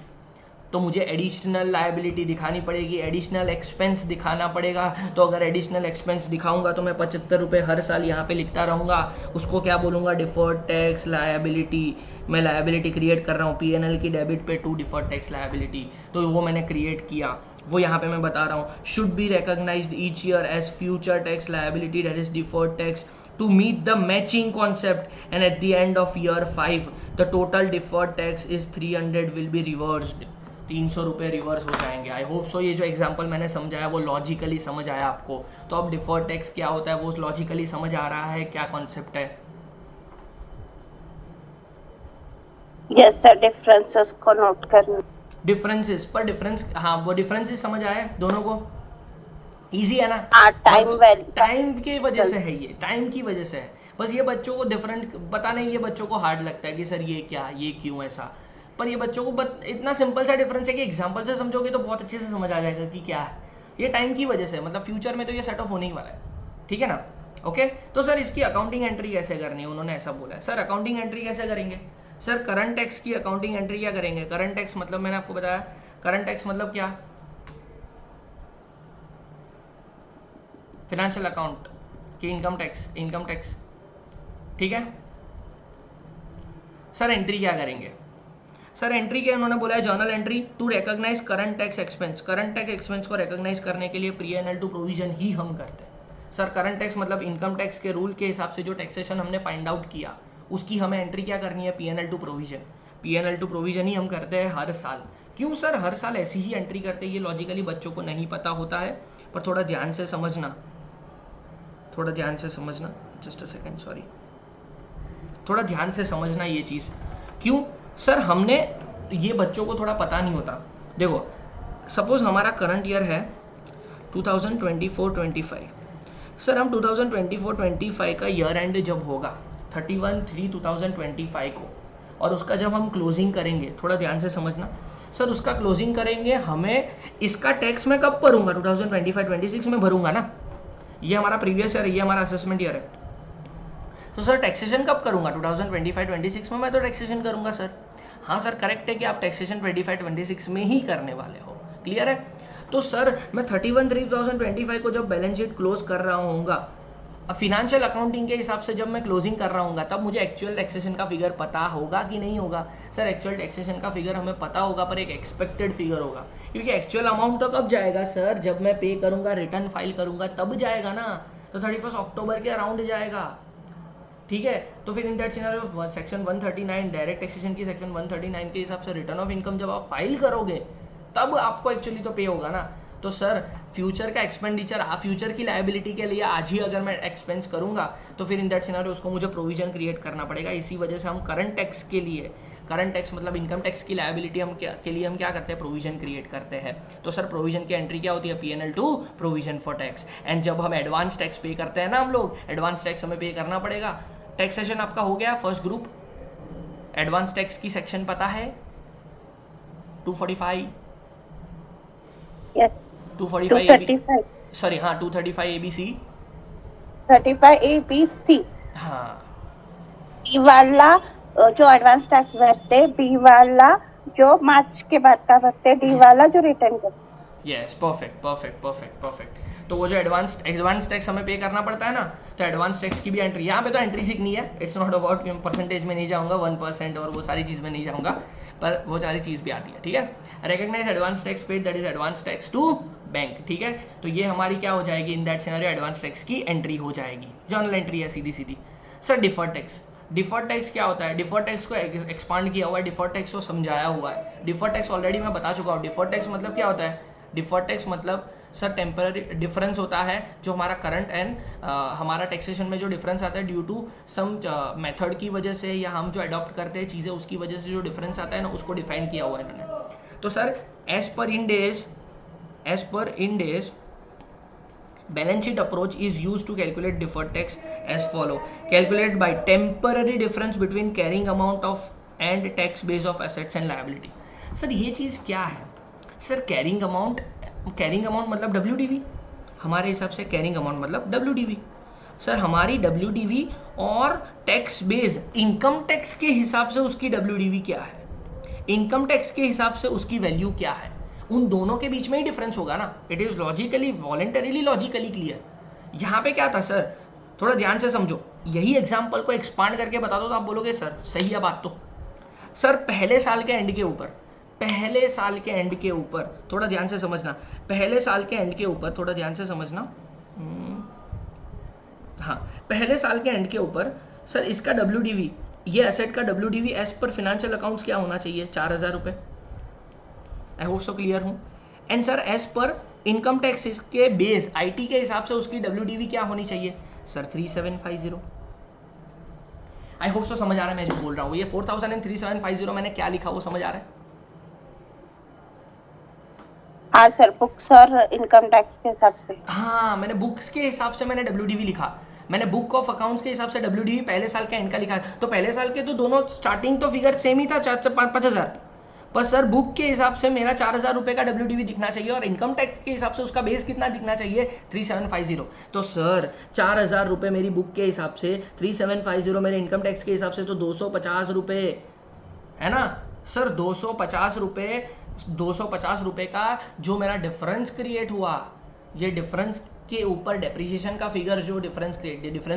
तो मुझे एडिशनल लायबिलिटी दिखानी पड़ेगी, एडिशनल एक्सपेंस दिखाना पड़ेगा। तो अगर एडिशनल एक्सपेंस दिखाऊंगा तो मैं 75 रुपये हर साल यहाँ पे लिखता रहूँगा, उसको क्या बोलूँगा, डिफर्ड टैक्स लायबिलिटी। मैं लायबिलिटी क्रिएट कर रहा हूँ, पीएनएल की डेबिट पे टू डिफर्ड टैक्स लायबिलिटी, तो वो मैंने क्रिएट किया, वो यहाँ पे मैं बता रहा हूँ। Should be recognised each year as future tax liability that is deferred tax to meet the matching concept, and at the end of year 5 the total deferred tax is 300 will be reversed। 300 रुपये reverse हो जाएंगे। आई hope सो ये जो example मैंने समझाया वो logically समझ आया आपको। तो अब डिफर्ड टैक्स क्या होता है वो लॉजिकली समझ आ रहा है, क्या कॉन्सेप्ट है? यस सर, डिफरेंसेस को नोट करना। डिफरेंसेस पर डिफरेंस, हाँ वो डिफरेंसेस समझ आए दोनों को? इजी है ना? टाइम की वजह से है, ये टाइम की वजह से है। बस ये बच्चों को डिफरेंट पता नहीं, ये बच्चों को हार्ड लगता है कि सर ये क्या, ये क्यों ऐसा। पर ये बच्चों को इतना सिंपल सा डिफरेंस है कि एग्जांपल से समझोगे तो बहुत अच्छे से समझ आ जाएगा कि क्या है। ये टाइम की वजह से, मतलब फ्यूचर में तो ये सेट ऑफ होने ही वाला है, ठीक है ना? ओके, तो सर इसकी अकाउंटिंग एंट्री कैसे करनी है, उन्होंने ऐसा बोला है। सर अकाउंटिंग एंट्री कैसे करेंगे? सर करंट टैक्स की अकाउंटिंग एंट्री क्या करेंगे? करंट टैक्स मतलब मैंने आपको बताया, करंट टैक्स मतलब क्या, फिनेंशियल अकाउंट की इनकम टैक्स, ठीक है। सर एंट्री क्या करेंगे? सर एंट्री के उन्होंने बोला है journal entry to recognise current tax expense. Current tax expense को रिकॉग्नाइज करने के लिए पीएनएल टू प्रोविजन ही हम करते हैं। सर करंट टैक्स मतलब इनकम टैक्स के रूल के हिसाब से जो टैक्सेशन हमने फाइंड आउट किया उसकी हमें एंट्री क्या करनी है, PNL to provision. PNL to provision ही हम करते हैं हर साल। क्यों सर हर साल ऐसी ही एंट्री करते हैं? ये लॉजिकली बच्चों को नहीं पता होता है, पर थोड़ा ध्यान से समझना, थोड़ा ध्यान से समझना, जस्ट अ सेकेंड, सॉरी, थोड़ा ध्यान से समझना ये चीज़। क्यों सर हमने, ये बच्चों को थोड़ा पता नहीं होता। देखो सपोज हमारा करंट ईयर है 2024-25। सर हम 2024-25 का ईयर एंड जब होगा 31/3/2025 को, और उसका जब हम क्लोजिंग करेंगे, थोड़ा ध्यान से समझना सर, उसका क्लोजिंग करेंगे, हमें इसका टैक्स मैं कब भरूंगा? 2025-26 में भरूंगा ना। ये हमारा प्रीवियस ईयर है, ये हमारा असेसमेंट ईयर है। तो सर टैक्सेशन कब करूंगा? 2025-26 में मैं तो टैक्सेशन करूंगा सर। हाँ सर करेक्ट है कि आप टैक्सेशन 25-26 में ही करने वाले हो, क्लियर है? तो सर मैं 31/3/2025 को जब बैलेंस शीट क्लोज कर रहा हूँगा, फिनेंशियल अकाउंटिंग के हिसाब से जब मैं क्लोजिंग कर रहा हूँ, तब मुझे एक्चुअल टैक्सेशन का फिगर पता होगा कि नहीं होगा? सर एक्चुअल टैक्सेशन का फिगर हमें पता होगा, पर एक एक्सपेक्टेड फिगर होगा, क्योंकि एक्चुअल अमाउंट तो कब जाएगा सर? जब मैं पे करूंगा, रिटर्न फाइल करूंगा तब जाएगा ना। तो 31 अक्टूबर के अराउंड जाएगा, ठीक है। तो फिर इन that scenario section 139 direct taxation की सेक्शन 139 के हिसाब से रिटर्न ऑफ इनकम जब आप फाइल करोगे तब आपको एक्चुअली तो पे होगा ना। तो सर फ्यूचर का एक्सपेंडिचर, फ्यूचर की लायबिलिटी के लिए आज ही अगर मैं एक्सपेंस करूंगा तो फिर इन दैट सिनेरियो उसको मुझे प्रोविजन क्रिएट करना पड़ेगा। इसी वजह से हम करंट टैक्स के लिए, करंट टैक्स मतलब इनकम टैक्स की लायबिलिटी हम के लिए हम क्या करते हैं? प्रोविजन क्रिएट करते हैं। तो सर प्रोविजन की एंट्री क्या होती है? PNL to provision for tax. And जब हम एडवांस टैक्स पे करते हैं ना, हम लोग एडवांस टैक्स हमें पे करना पड़ेगा। टैक्सेशन आपका हो गया फर्स्ट ग्रुप, एडवांस टैक्स की सेक्शन पता है 245, यस 245 सॉरी हाँ 235 ABC 35 ABC। हाँ बी वाला जो एडवांस टैक्स भरते, बी वाला जो मार्च के बाद का भरते, डी वाला जो रिटर्न करते। Yes perfect perfect perfect perfect. तो वो जो एडवांस टैक्स हमें पे करना पड़ता है ना, तो एडवांस टैक्स की भी एंट्री, यहाँ पे तो एंट्री सीखनी है, इट्स नॉट अबाउट परसेंटेज में नहीं जाऊँगा, 1% और वो सारी चीज़ में नहीं जाऊँगा, पर वो सारी चीज़ भी आती है, ठीक है। Recognise advance tax paid that is advance tax to bank, ठीक है। तो ये हमारी क्या हो जाएगी? In that scenario advance tax की एंट्री हो जाएगी, जर्नल एंट्री है सीधी सीधी। Sir deferred tax, deferred tax क्या होता है? डिफर्ड टैक्स को एक्सपांड किया हुआ है, डिफर्ड टैक्स को समझाया हुआ है। डिफर्ड टैक्स ऑलरेडी मैं बता चुका हूँ। डिफर्ड टैक्स मतलब क्या होता है? डिफर्ड टैक्स मतलब सर टेम्पररी डिफरेंस होता है जो हमारा करंट एंड हमारा टैक्सेशन में जो डिफरेंस आता है ड्यू टू सम मेथड की वजह से, या हम जो अडॉप्ट करते हैं चीज़ें उसकी वजह से जो डिफरेंस आता है ना, उसको डिफाइन किया हुआ है इन्होंने। तो सर एज पर इन days balance sheet approach is used to calculate deferred tax as follow: calculate by temporary difference between carrying amount of and tax base of assets and liability। Sir ये चीज़ क्या है? Sir carrying amount मतलब WDV, हमारे हिसाब से carrying amount मतलब WDV। Sir हमारी WDV और टैक्स बेस इनकम टैक्स के हिसाब से उसकी WDV क्या है? इनकम टैक्स के हिसाब से उसकी वैल्यू क्या है, उन दोनों के बीच में ही डिफरेंस होगा ना। It is logically voluntarily logically clear. यहाँ पे क्या था सर, थोड़ा ध्यान से समझो, यही एग्जाम्पल को एक्सपांड करके बता दो तो आप बोलोगे सर सही है बात। तो सर पहले साल के एंड के ऊपर, पहले साल के एंड के ऊपर थोड़ा ध्यान से समझना, पहले साल के एंड के ऊपर थोड़ा ध्यान से समझना, हाँ पहले साल के एंड के ऊपर सर इसका WDV, ये एसेट का WDV as per financial accounts क्या होना चाहिए, 4000 रुपये। आई होप सो क्लियर हूँ। And sir as per income tax के बेस IT के हिसाब से उसकी WDV क्या होनी चाहिए सर, 3750। आई होप सो समझ आ रहा है मैं जो बोल रहा हूँ। ये 4000 एंड 3750 मैंने क्या लिखा वो समझ आ रहा है? हाँ सर, बुक्स और इनकम टैक्स के हिसाब से। हाँ मैंने बुक्स के हिसाब से मैंने WDV लिखा, मैंने बुक ऑफ अकाउंट्स के हिसाब से WDV पहले साल का एंड का लिखा। तो पहले साल के तो दोनों स्टार्टिंग तो फिगर सेम ही था, 4 से 5,000, पर सर बुक के हिसाब से मेरा 4000 रुपये का WDV दिखना चाहिए और इनकम टैक्स के हिसाब से उसका बेस कितना दिखना चाहिए, 3750। तो सर 4000 रुपये मेरी बुक के हिसाब से, 3750 मेरे इनकम टैक्स के हिसाब से, तो 250 रुपये है ना सर। 250 रुपये का जो मेरा डिफरेंस क्रिएट हुआ, ये डिफरेंस के ऊपर डेप्रिसिएशन का फिगर जो डिफरेंस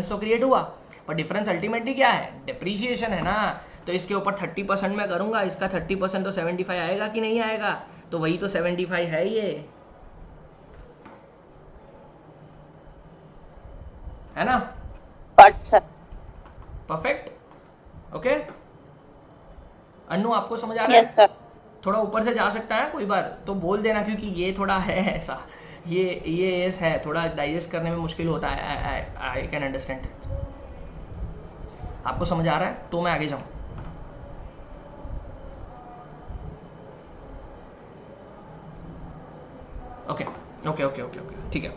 तो क्रिएट हुआ, पर डिफरेंस अल्टीमेटली क्या है, डेप्रिसिएशन है ना। तो इसके ऊपर 30% मैं करूंगा, इसका 30% तो 75 आएगा कि नहीं आएगा, तो वही तो 75 है ये, है ना। Perfect, okay. अन्नू आपको समझ आ रहा है? Yes sir. थोड़ा ऊपर से जा सकता है कोई बार तो बोल देना, क्योंकि ये थोड़ा है ऐसा, ये है थोड़ा डाइजेस्ट करने में मुश्किल होता है। I can understand. आपको समझ आ रहा है तो मैं आगे जाऊं। Okay okay okay okay okay ठीक है।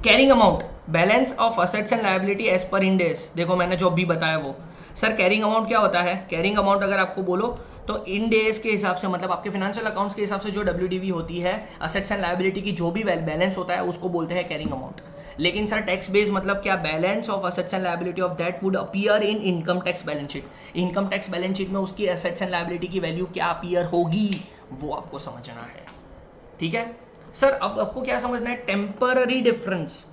Carrying amount, balance of assets and liability as per Ind AS. देखो मैंने जो अभी बताया वो सर, कैरिंग अमाउंट क्या होता है, कैरिंग अमाउंट अगर आपको बोलो तो इंड एज के हिसाब से, मतलब आपके फाइनेंशियल अकाउंट्स के हिसाब से जो WDV होती है, असेट्स एंड लायबिलिटी की जो भी बैलेंस होता है उसको बोलते हैं कैरिंग अमाउंट। लेकिन सर टैक्स बेस मतलब क्या, balance of assets and liability of that would appear in income tax balance sheet. Income tax balance sheet में उसकी असेट्स एंड लायबिलिटी की वैल्यू क्या अपीयर होगी वो आपको समझना है, ठीक है सर। अब आपको क्या समझना है, temporary difference.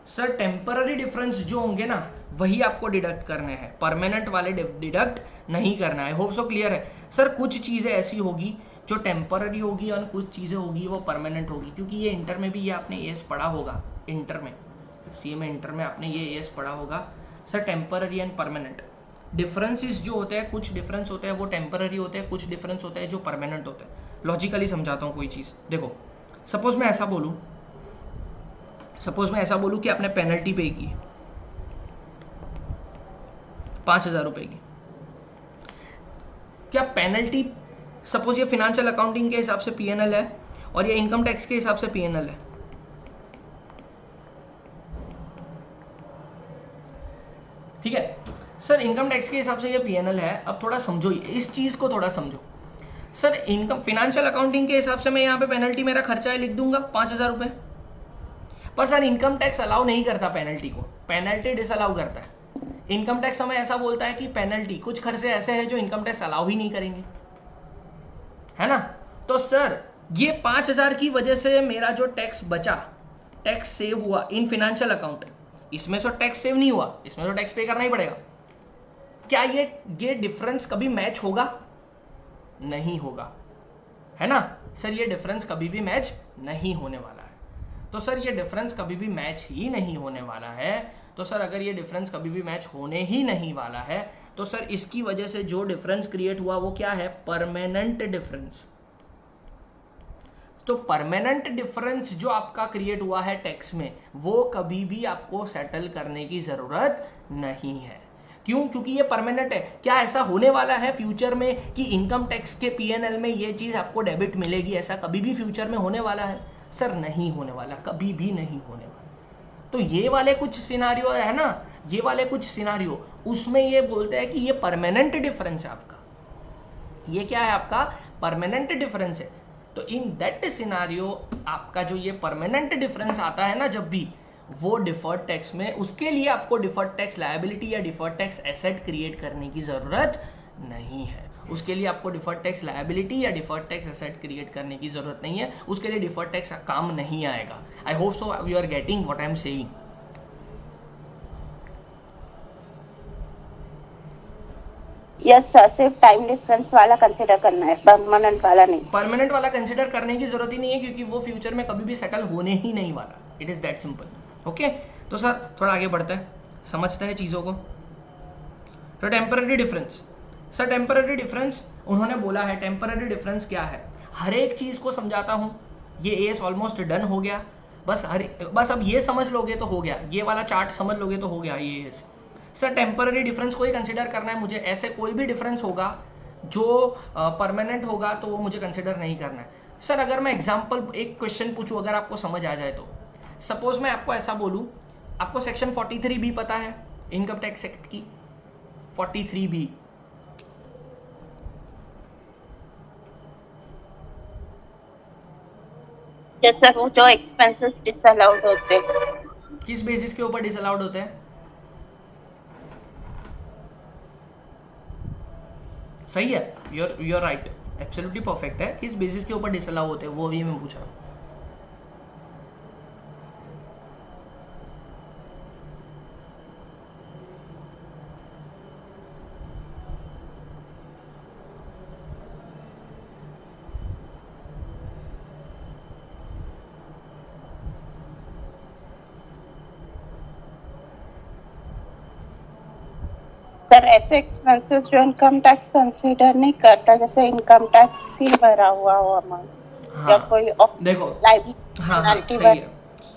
Sir temporary difference जो होंगे ना वही आपको डिडक्ट करने हैं, परमानेंट वाले डिडक्ट नहीं करना है। होप सो क्लियर है सर। कुछ चीज़ें ऐसी होगी जो टेम्पररी होगी और कुछ चीज़ें होगी वो परमानेंट होगी, क्योंकि ये इंटर में भी ये आपने एस पढ़ा होगा, इंटर में CA में इंटर में आपने ये एस पढ़ा होगा sir, temporary and permanent differences जो होते हैं। कुछ डिफरेंस होते हैं वो टेम्पररी होते हैं, कुछ डिफरेंस होते हैं जो परमानेंट होते हैं। लॉजिकली समझाता हूँ कोई चीज़। देखो सपोज मैं ऐसा बोलूँ कि आपने पेनल्टी पे की 5000 रुपए की, क्या पेनल्टी, सपोज ये फिनेंशियल अकाउंटिंग के हिसाब से PNL है और ये इनकम टैक्स के हिसाब से PNL है, ठीक है सर। इनकम टैक्स के हिसाब से ये PNL है। अब थोड़ा समझो इस चीज को, थोड़ा समझो सर। इनकम फिनेंशियल अकाउंटिंग के हिसाब से मैं यहाँ पे पेनल्टी मेरा खर्चा है लिख दूंगा 5000 रुपए, पर सर इनकम टैक्स अलाउ नहीं करता पेनल्टी को, पेनल्टी डिसअलाउ करता है। इनकम टैक्स हमें ऐसा बोलता है कि पेनल्टी, कुछ खर्चे ऐसे हैं जो इनकम टैक्स अलाउ ही नहीं करेंगे, है ना। तो सर ये 5000 की वजह से मेरा जो टैक्स बचा, टैक्स सेव हुआ इन फिनेंशियल अकाउंट, इसमें तो टैक्स सेव नहीं हुआ, इसमें तो टैक्स पे करना ही पड़ेगा। क्या ये डिफरेंस कभी मैच होगा? नहीं होगा, है ना सर। ये डिफरेंस कभी भी मैच नहीं होने वाला है। तो सर ये डिफरेंस कभी भी मैच ही नहीं होने वाला है। तो सर अगर ये डिफरेंस कभी भी मैच होने ही नहीं वाला है तो सर इसकी वजह से जो डिफरेंस क्रिएट हुआ वो क्या है, परमानेंट डिफरेंस। तो परमानेंट डिफरेंस जो आपका क्रिएट हुआ है टैक्स में, वो कभी भी आपको सेटल करने की जरूरत नहीं है। क्यों? क्योंकि ये परमानेंट है। क्या ऐसा होने वाला है फ्यूचर में कि इनकम टैक्स के PNL में ये चीज आपको डेबिट मिलेगी? ऐसा कभी भी फ्यूचर में होने वाला है? सर नहीं होने वाला, कभी भी नहीं होने वाला। तो ये वाले कुछ सिनारियो है ना, ये वाले कुछ सिनारियो, उसमें ये बोलते हैं कि ये परमानेंट डिफरेंस है आपका, ये क्या है आपका, परमानेंट डिफरेंस है। तो इन दैट सिनारियो आपका जो ये परमानेंट डिफरेंस आता है ना जब भी, वो डिफर्ड टैक्स में, उसके लिए आपको डिफर्ड टैक्स लायबिलिटी या डिफर्ड टैक्स एसेट क्रिएट करने की जरूरत नहीं है। उसके लिए आपको डिफर्ड टैक्स लायबिलिटी या डिफर्ड टैक्स एसेट क्रिएट करने की जरूरत नहीं है, उसके लिए डिफर्ड टैक्स काम नहीं आएगा। I hope so you are getting what I am saying. Yes sir, सिर्फ टाइम डिफरेंस वाला कंसिडर करना है, परमानेंट वाला नहीं। परमानेंट वाला कंसिडर करने की जरूरत ही नहीं है, क्योंकि वो फ्यूचर में कभी भी सेटल होने ही नहीं वाला। It is that simple. Okay, तो सर थोड़ा आगे बढ़ते हैं, समझते हैं चीज़ों को। तो temporary difference, sir temporary difference उन्होंने बोला है, टेम्पररी डिफरेंस क्या है, हर एक चीज़ को समझाता हूँ। ये एस ऑलमोस्ट डन हो गया, बस अब ये समझ लोगे तो हो गया, ये वाला चार्ट समझ लोगे तो हो गया ये एस। सर टेम्पररी डिफरेंस को ही कंसिडर करना है मुझे, ऐसे कोई भी डिफरेंस होगा जो परमानेंट होगा तो वो मुझे कंसिडर नहीं करना है। सर अगर मैं एग्जांपल एक क्वेश्चन पूछूं, अगर आपको समझ आ जाए तो, सपोज मैं आपको ऐसा बोलूं, आपको सेक्शन 43B पता है इनकम टैक्स एक्ट की? 43B जैसा वो जो एक्सपेंसेस डिसअलाउड होते हैं, किस बेसिस के ऊपर डिसअलाउड होते हैं? सही है, यूर राइट, एब्सोल्युटली परफेक्ट है। किस बेसिस के ऊपर डिसअलाउ होते हैं वो भी मैं पूछ रहा हूँ। सर ऐसे एक्सपेंसेस जो इनकम टैक्स कंसीडर नहीं करता, जैसे इनकम टैक्स ही भरा हुआ हो अमाउंट या कोई देखो, लाइबिलिटी हाँ पेनल्टी सही है,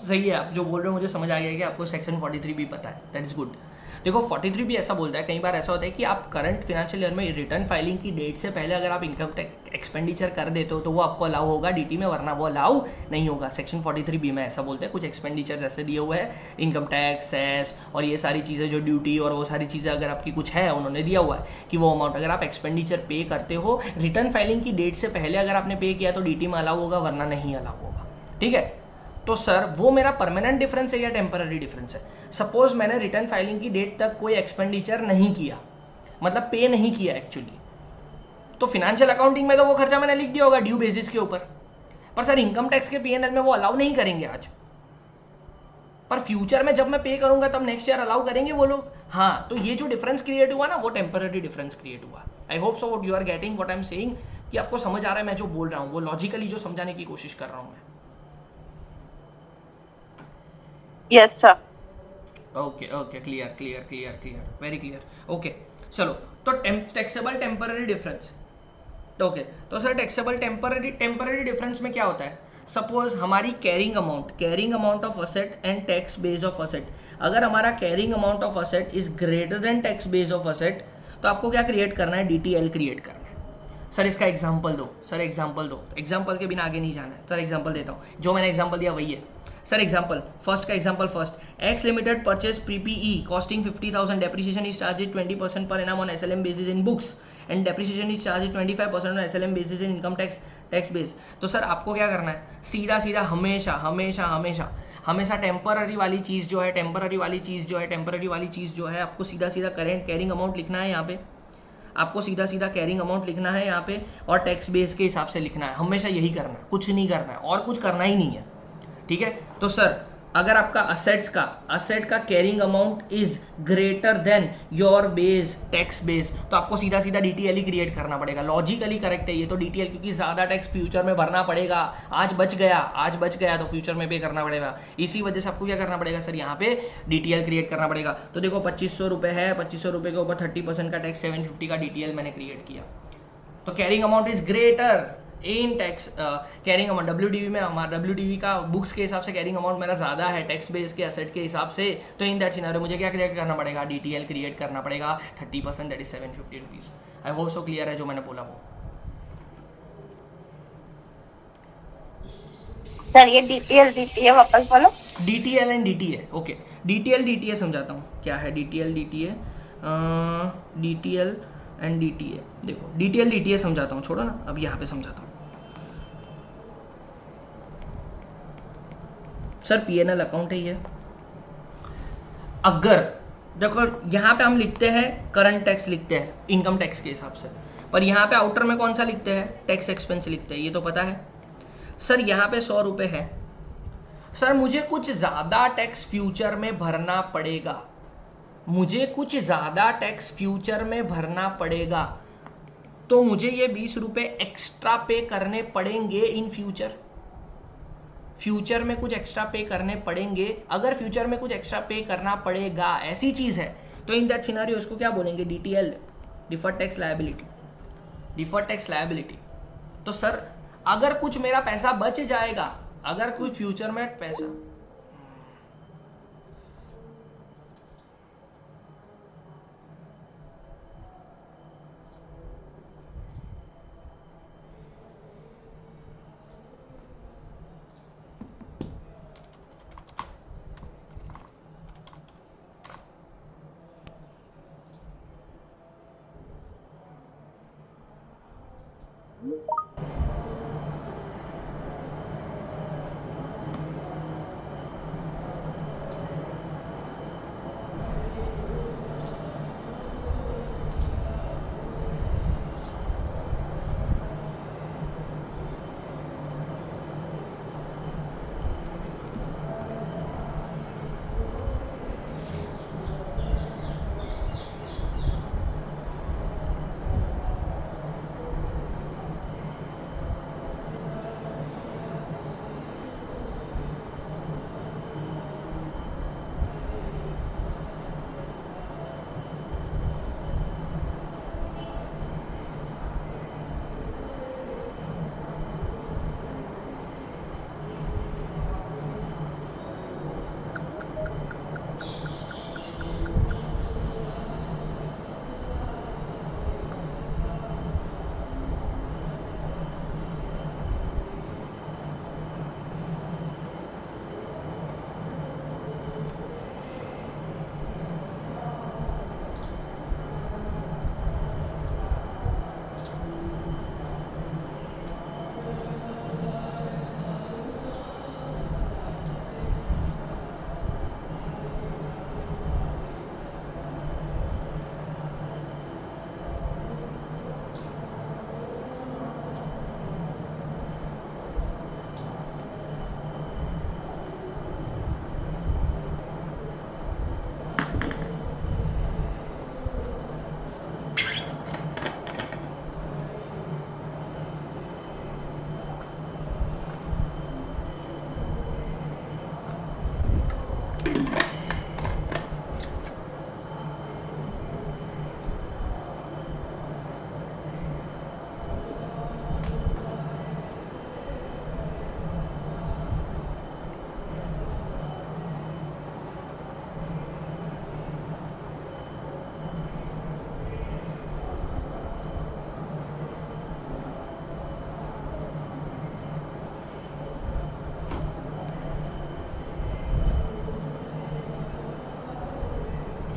सही है, आप जो बोल रहे हो मुझे समझ आ गया कि आपको सेक्शन 43B पता है, दैट इज गुड। देखो 43B ऐसा बोलता है, कई बार ऐसा होता है कि आप करंट फिनेंशियल ईयर में रिटर्न फाइलिंग की डेट से पहले अगर आप इनकम टैक्स एक्सपेंडिचर कर देते हो तो वो आपको अलाउ होगा डीटी में, वरना वो अलाउ नहीं होगा। सेक्शन 43B में ऐसा बोलते हैं, कुछ एक्सपेंडिचर ऐसे दिए हुए हैं, इनकम टैक्स, सेस और ये सारी चीज़ें जो ड्यूटी और वो सारी चीज़ें अगर आपकी कुछ है, उन्होंने दिया हुआ है कि वो अमाउंट अगर आप एक्सपेंडिचर पे करते हो रिटर्न फाइलिंग की डेट से पहले अगर आपने पे किया तो डीटी में अलाउ होगा, वरना नहीं अलाउ होगा। ठीक है, तो सर वो मेरा परमानेंट डिफरेंस है या टेम्पररी डिफरेंस है? सपोज मैंने रिटर्न फाइलिंग की डेट तक कोई एक्सपेंडिचर नहीं किया, मतलब पे नहीं किया एक्चुअली, तो फिनेंशियल अकाउंटिंग में तो वो खर्चा मैंने लिख दिया होगा ड्यू बेसिस के ऊपर, पर सर इनकम टैक्स के पीएनएल में वो अलाउ नहीं करेंगे आज, पर फ्यूचर में जब मैं पे करूंगा तब नेक्स्ट ईयर अलाउ करेंगे वो लोग। हाँ, तो ये जो डिफरेंस क्रिएट हुआ ना वो टेम्पररी डिफरेंस क्रिएट हुआ। I hope so what you are getting what I am saying, कि आपको समझ आ रहा है मैं जो बोल रहा हूँ, वो लॉजिकली जो समझाने की कोशिश कर रहा हूँ मैं। Yes sir. Okay okay, clear clear clear clear, very clear. Okay चलो, तो टैक्सेबल टेम्पररी डिफरेंस। ओके, तो सर टैक्सेबल टेम्पररी डिफरेंस में क्या होता है? सपोज हमारी carrying amount of asset and tax base of asset, अगर हमारा carrying amount of asset is greater then tax base of asset, तो आपको क्या क्रिएट करना है? डीटीएल क्रिएट करना है। सर इसका एग्जाम्पल दो, सर एग्जाम्पल दो, एग्जाम्पल के बिना आगे नहीं जाना है। सर एग्जाम्पल देता हूँ, जो मैंने एग्जाम्पल दिया वही है। सर एग्जाम्पल फर्स्ट का example first, x limited purchase PPE costing 50,000, depreciation is charged 20% per annum on SLM basis in books and depreciation is charged 25% on SLM basis in income tax base. तो sir आपको क्या करना है? सीधा सीधा हमेशा हमेशा हमेशा हमेशा टेम्पररी वाली चीज़ जो है आपको सीधा सीधा करेंट कैरिंग अमाउंट लिखना है यहाँ पे, आपको सीधा सीधा कैरिंग अमाउंट लिखना है यहाँ पे, और टैक्स बेस के हिसाब से लिखना है, हमेशा यही करना है, कुछ नहीं करना है और कुछ करना ही नहीं है। ठीक है, तो सर अगर आपका असेट का carrying amount is greater then your base tax base, तो आपको सीधा सीधा डीटीएल ही क्रिएट करना पड़ेगा। लॉजिकली करेक्ट है ये तो डीटीएल, क्योंकि ज़्यादा टैक्स फ्यूचर में भरना पड़ेगा। आज बच गया तो फ्यूचर में पे करना पड़ेगा, इसी वजह से आपको क्या करना पड़ेगा सर? यहाँ पे डीटीएल क्रिएट करना पड़ेगा। तो देखो 2500 रुपये है, 2500 रुपये के ऊपर 30% का टैक्स 750 का डीटीएल मैंने क्रिएट किया, तो carrying amount is greater in tax carrying amount. WDV में हमारा डब्ल्यूडीवी का बुक्स के हिसाब से कैरिंग अमाउंट मेरा ज़्यादा है टैक्स बेस के असेट के हिसाब से, तो इन दैट सिनेरियो मुझे क्या क्रिएट करना पड़ेगा? डीटीएल क्रिएट करना पड़ेगा 30%, that is 750 rupees. I hope so clear है जो मैंने बोला वो। सर ये डीटीएल वापस बोलो। DTL and DTA, okay, DTL समझाता हूँ क्या है। डीटीएल एंड डीटीए, देखो डीटीए समझाता हूँ, छोड़ो ना, अब यहाँ पे समझाता हूँ। सर पीएनएल अकाउंट है ये, देखो यहाँ पे हम लिखते हैं करंट टैक्स लिखते हैं इनकम टैक्स के हिसाब से, पर यहाँ पे आउटर में कौन सा लिखते हैं, टैक्स एक्सपेंस लिखते हैं, ये तो पता है। सर यहाँ पे 100 रुपये है, सर मुझे कुछ ज़्यादा टैक्स फ्यूचर में भरना पड़ेगा, मुझे कुछ ज़्यादा टैक्स फ्यूचर में भरना पड़ेगा, तो मुझे ये 20 रुपये एक्स्ट्रा पे करने पड़ेंगे इन फ्यूचर। फ्यूचर में कुछ एक्स्ट्रा पे करने पड़ेंगे, अगर फ्यूचर में कुछ एक्स्ट्रा पे करना पड़ेगा ऐसी चीज़ है, तो इन दैट सिनेरियो उसको क्या बोलेंगे, DTL, deferred tax liability, deferred tax liability. तो सर अगर कुछ मेरा पैसा बच जाएगा, अगर कुछ फ्यूचर में पैसा,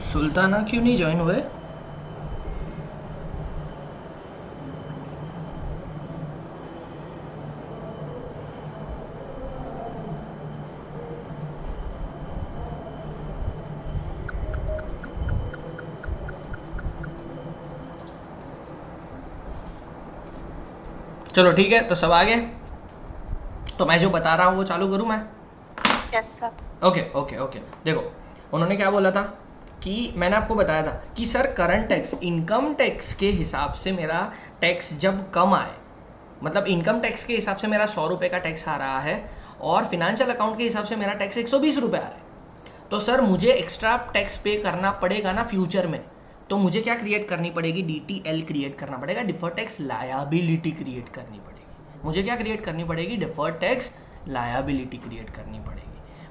सुल्ताना क्यों नहीं ज्वाइन हुए? चलो ठीक है, तो सब आ गए, तो मैं जो बता रहा हूँ वो चालू करूँ मैं? Yes sir. Okay okay okay, देखो उन्होंने क्या बोला था कि मैंने आपको बताया था कि sir current tax income tax के हिसाब से मेरा टैक्स जब कम आए, मतलब इनकम टैक्स के हिसाब से मेरा 100 रुपये का टैक्स आ रहा है और फिनेंशियल अकाउंट के हिसाब से मेरा टैक्स 120 रुपये आ रहा है, तो सर मुझे एक्स्ट्रा टैक्स पे करना पड़ेगा ना फ्यूचर में, तो मुझे क्या क्रिएट करनी पड़ेगी, DTL क्रिएट करना पड़ेगा, डिफर्ड टैक्स लायबिलिटी क्रिएट करनी पड़ेगी। मुझे क्या क्रिएट करनी पड़ेगी, डिफर्ड टैक्स लायबिलिटी क्रिएट करनी पड़ेगी।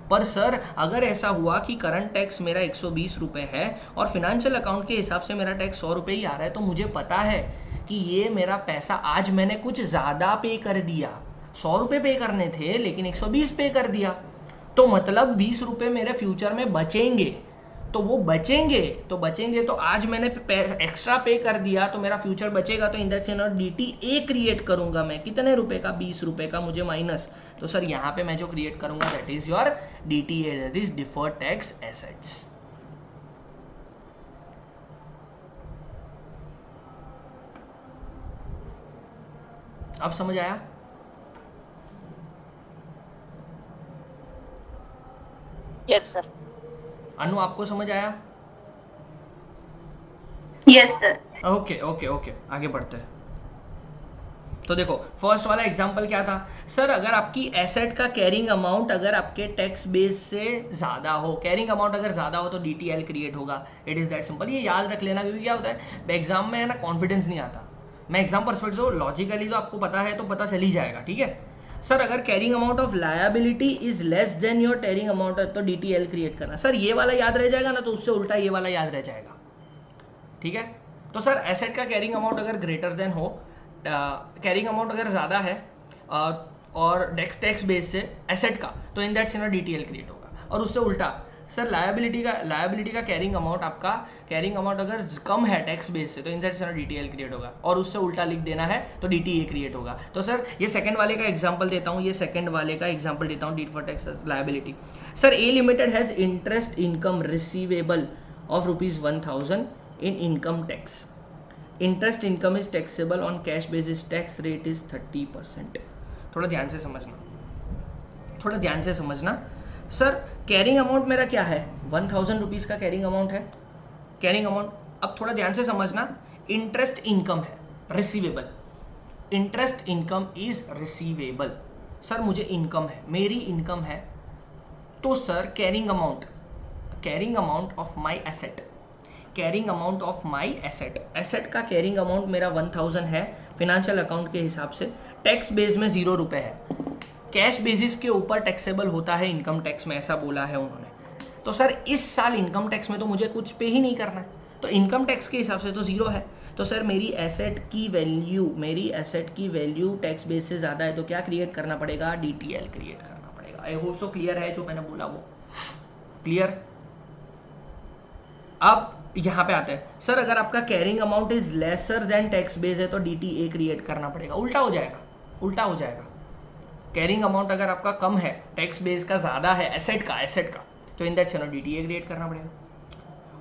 पर सर अगर ऐसा हुआ कि करंट टैक्स मेरा 120 रुपये है और फिनेंशियल अकाउंट के हिसाब से मेरा टैक्स 100 रुपये ही आ रहा है, तो मुझे पता है कि ये मेरा पैसा आज मैंने कुछ ज़्यादा पे कर दिया, 100 रुपये पे करने थे लेकिन 120 पे कर दिया, तो मतलब 20 रुपये मेरे फ्यूचर में बचेंगे, तो वो बचेंगे तो आज मैंने एक्स्ट्रा पे कर दिया तो मेरा फ्यूचर बचेगा, तो in that sense DTA create करूंगा मैं, कितने रुपए का, 20 रुपये का मुझे माइनस, तो सर यहाँ पे मैं जो क्रिएट करूंगा that is your DTA, that is deferred tax assets. अब समझ आया? Yes sir. अनु आपको समझ आया? Yes sir. Okay okay okay, आगे बढ़ते हैं। तो देखो फर्स्ट वाला एग्जांपल क्या था सर, अगर आपकी एसेट का कैरिंग अमाउंट अगर आपके टैक्स बेस से ज़्यादा हो, कैरिंग अमाउंट अगर ज़्यादा हो तो डीटीएल क्रिएट होगा। इट इज़ दैट सिंपल, ये याद रख लेना, क्योंकि क्या होता है एग्जाम में है ना कॉन्फिडेंस नहीं आता। मैं एग्जाम परस्पेक्टिव से लॉजिकली तो आपको पता है तो पता चल ही जाएगा, ठीक है सर। अगर carrying amount of liability is less then your carrying amount तो डीटीएल क्रिएट करना। सर ये वाला याद रह जाएगा ना, तो उससे उल्टा ये वाला याद रह जाएगा, ठीक है। तो सर एसेट का कैरिंग अमाउंट अगर ग्रेटर देन हो, कैरिंग अमाउंट अगर ज़्यादा है और टैक्स बेस से एसेट का, तो in that scenario DTL create होगा। और उससे उल्टा सर लायबिलिटी का कैरिंग अमाउंट, आपका कैरिंग अमाउंट अगर कम है टैक्स बेस से, तो in that scenario DTL create होगा। और उससे उल्टा लिख देना है तो डीटीए क्रिएट होगा। तो सर ये सेकंड वाले का एग्जांपल देता हूँ, डीट for tax liability. Sir A limited has interest income receivable of ₹1000 in income tax. Interest income is taxable on cash basis. Tax rate is 30%. थोड़ा ध्यान से समझना सर, कैरिंग अमाउंट मेरा क्या है, 1000 रुपीज़ का कैरिंग अमाउंट है। कैरिंग अमाउंट, अब थोड़ा ध्यान से समझना, इंटरेस्ट इनकम है receivable, interest income is receivable. Sir मुझे इनकम है, मेरी इनकम है, तो sir carrying amount of my asset, carrying amount of my asset का कैरिंग अमाउंट मेरा 1000 है फिनेंशियल अकाउंट के हिसाब से। टैक्स बेस में ₹0 है, कैश बेसिस के ऊपर टैक्सेबल होता है इनकम टैक्स में, ऐसा बोला है उन्होंने। तो सर इस साल इनकम टैक्स में तो मुझे कुछ पे ही नहीं करना है, तो इनकम टैक्स के हिसाब से तो 0 है। तो सर मेरी एसेट की वैल्यू टैक्स बेस से ज़्यादा है, तो क्या क्रिएट करना पड़ेगा, डीटीएल क्रिएट करना पड़ेगा। आई होप सो क्लियर है जो मैंने बोला वो क्लियर। अब यहाँ पे आते हैं सर, अगर आपका carrying amount is lesser than tax base है तो डीटीए क्रिएट करना पड़ेगा। उल्टा हो जाएगा। कैरिंग अमाउंट अगर आपका कम है, टैक्स बेस का ज़्यादा है एसेट का, तो in that scenario DTA create करना पड़ेगा।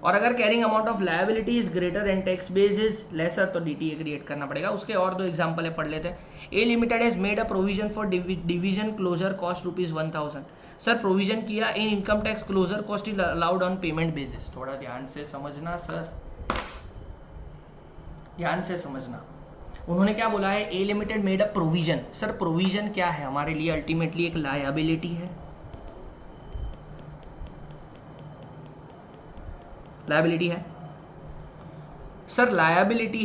और अगर carrying amount of liability is greater and tax base is lesser तो डीटीए क्रिएट करना पड़ेगा। उसके और 2 एग्जाम्पल है, पढ़ लेते हैं। A limited has made a provision for division closure cost ₹1000। Sir provision किया in income tax closure cost is allowed on payment basis. थोड़ा ध्यान से समझना सर, ध्यान से समझना। उन्होंने क्या बोला है, A limited made a provision. Sir provision क्या है हमारे लिए, अल्टीमेटली एक लायबिलिटी है, लायबिलिटी है sir, liability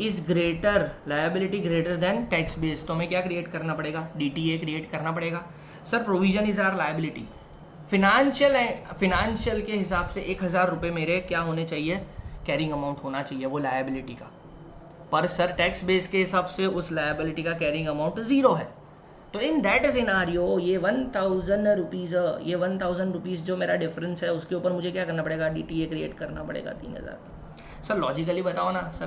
is greater then tax base, तो हमें क्या क्रिएट करना पड़ेगा, डीटीए क्रिएट करना पड़ेगा। Sir provision is are liability, financial के हिसाब से 1000 रुपये मेरे क्या होने चाहिए, कैरिंग अमाउंट होना चाहिए वो लायबिलिटी का। पर सर टैक्स बेस के हिसाब से उस लायबिलिटी का कैरिंग अमाउंट 0 है, तो इन दैट सिनेरियो ये 1000 रुपीज़ जो मेरा डिफरेंस है उसके ऊपर मुझे क्या करना पड़ेगा, डीटीए क्रिएट करना पड़ेगा 3000। सर लॉजिकली बताओ ना, सर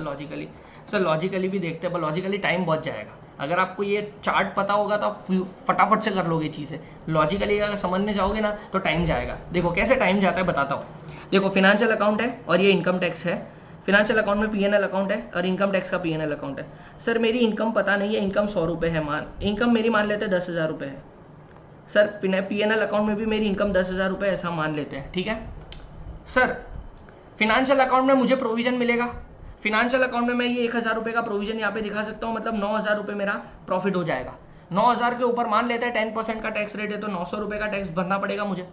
लॉजिकली भी देखते हैं, पर लॉजिकली टाइम बहुत जाएगा। अगर आपको ये चार्ट पता होगा तो आप फटाफट से कर लोगे चीज़ें, लॉजिकली अगर समझने जाओगे ना तो टाइम जाएगा। देखो कैसे टाइम जाता है बताता हूँ। देखो फिनेंशियल अकाउंट है और ये इनकम टैक्स है, फिनेंशियल अकाउंट में पीएनएल अकाउंट है और इनकम टैक्स का पीएनएल अकाउंट है। सर मेरी इनकम पता नहीं है, इनकम 100 रुपये है, इनकम मेरी मान लेते हैं 10,000 रुपये है। सर पीएनएल अकाउंट में भी मेरी इनकम 10,000 रुपये ऐसा मान लेते हैं, ठीक है। सर फिनेंशियल अकाउंट में मुझे प्रोविजन मिलेगा, फिनेंशियल अकाउंट में मैं ये 1000 रुपये का प्रोविजन यहाँ पे दिखा सकता हूँ, मतलब 9000 रुपये मेरा प्रॉफिट हो जाएगा। 9000 के ऊपर मान लेते हैं 10% का टैक्स रेट है, तो 900 रुपये का टैक्स भरना पड़ेगा मुझे।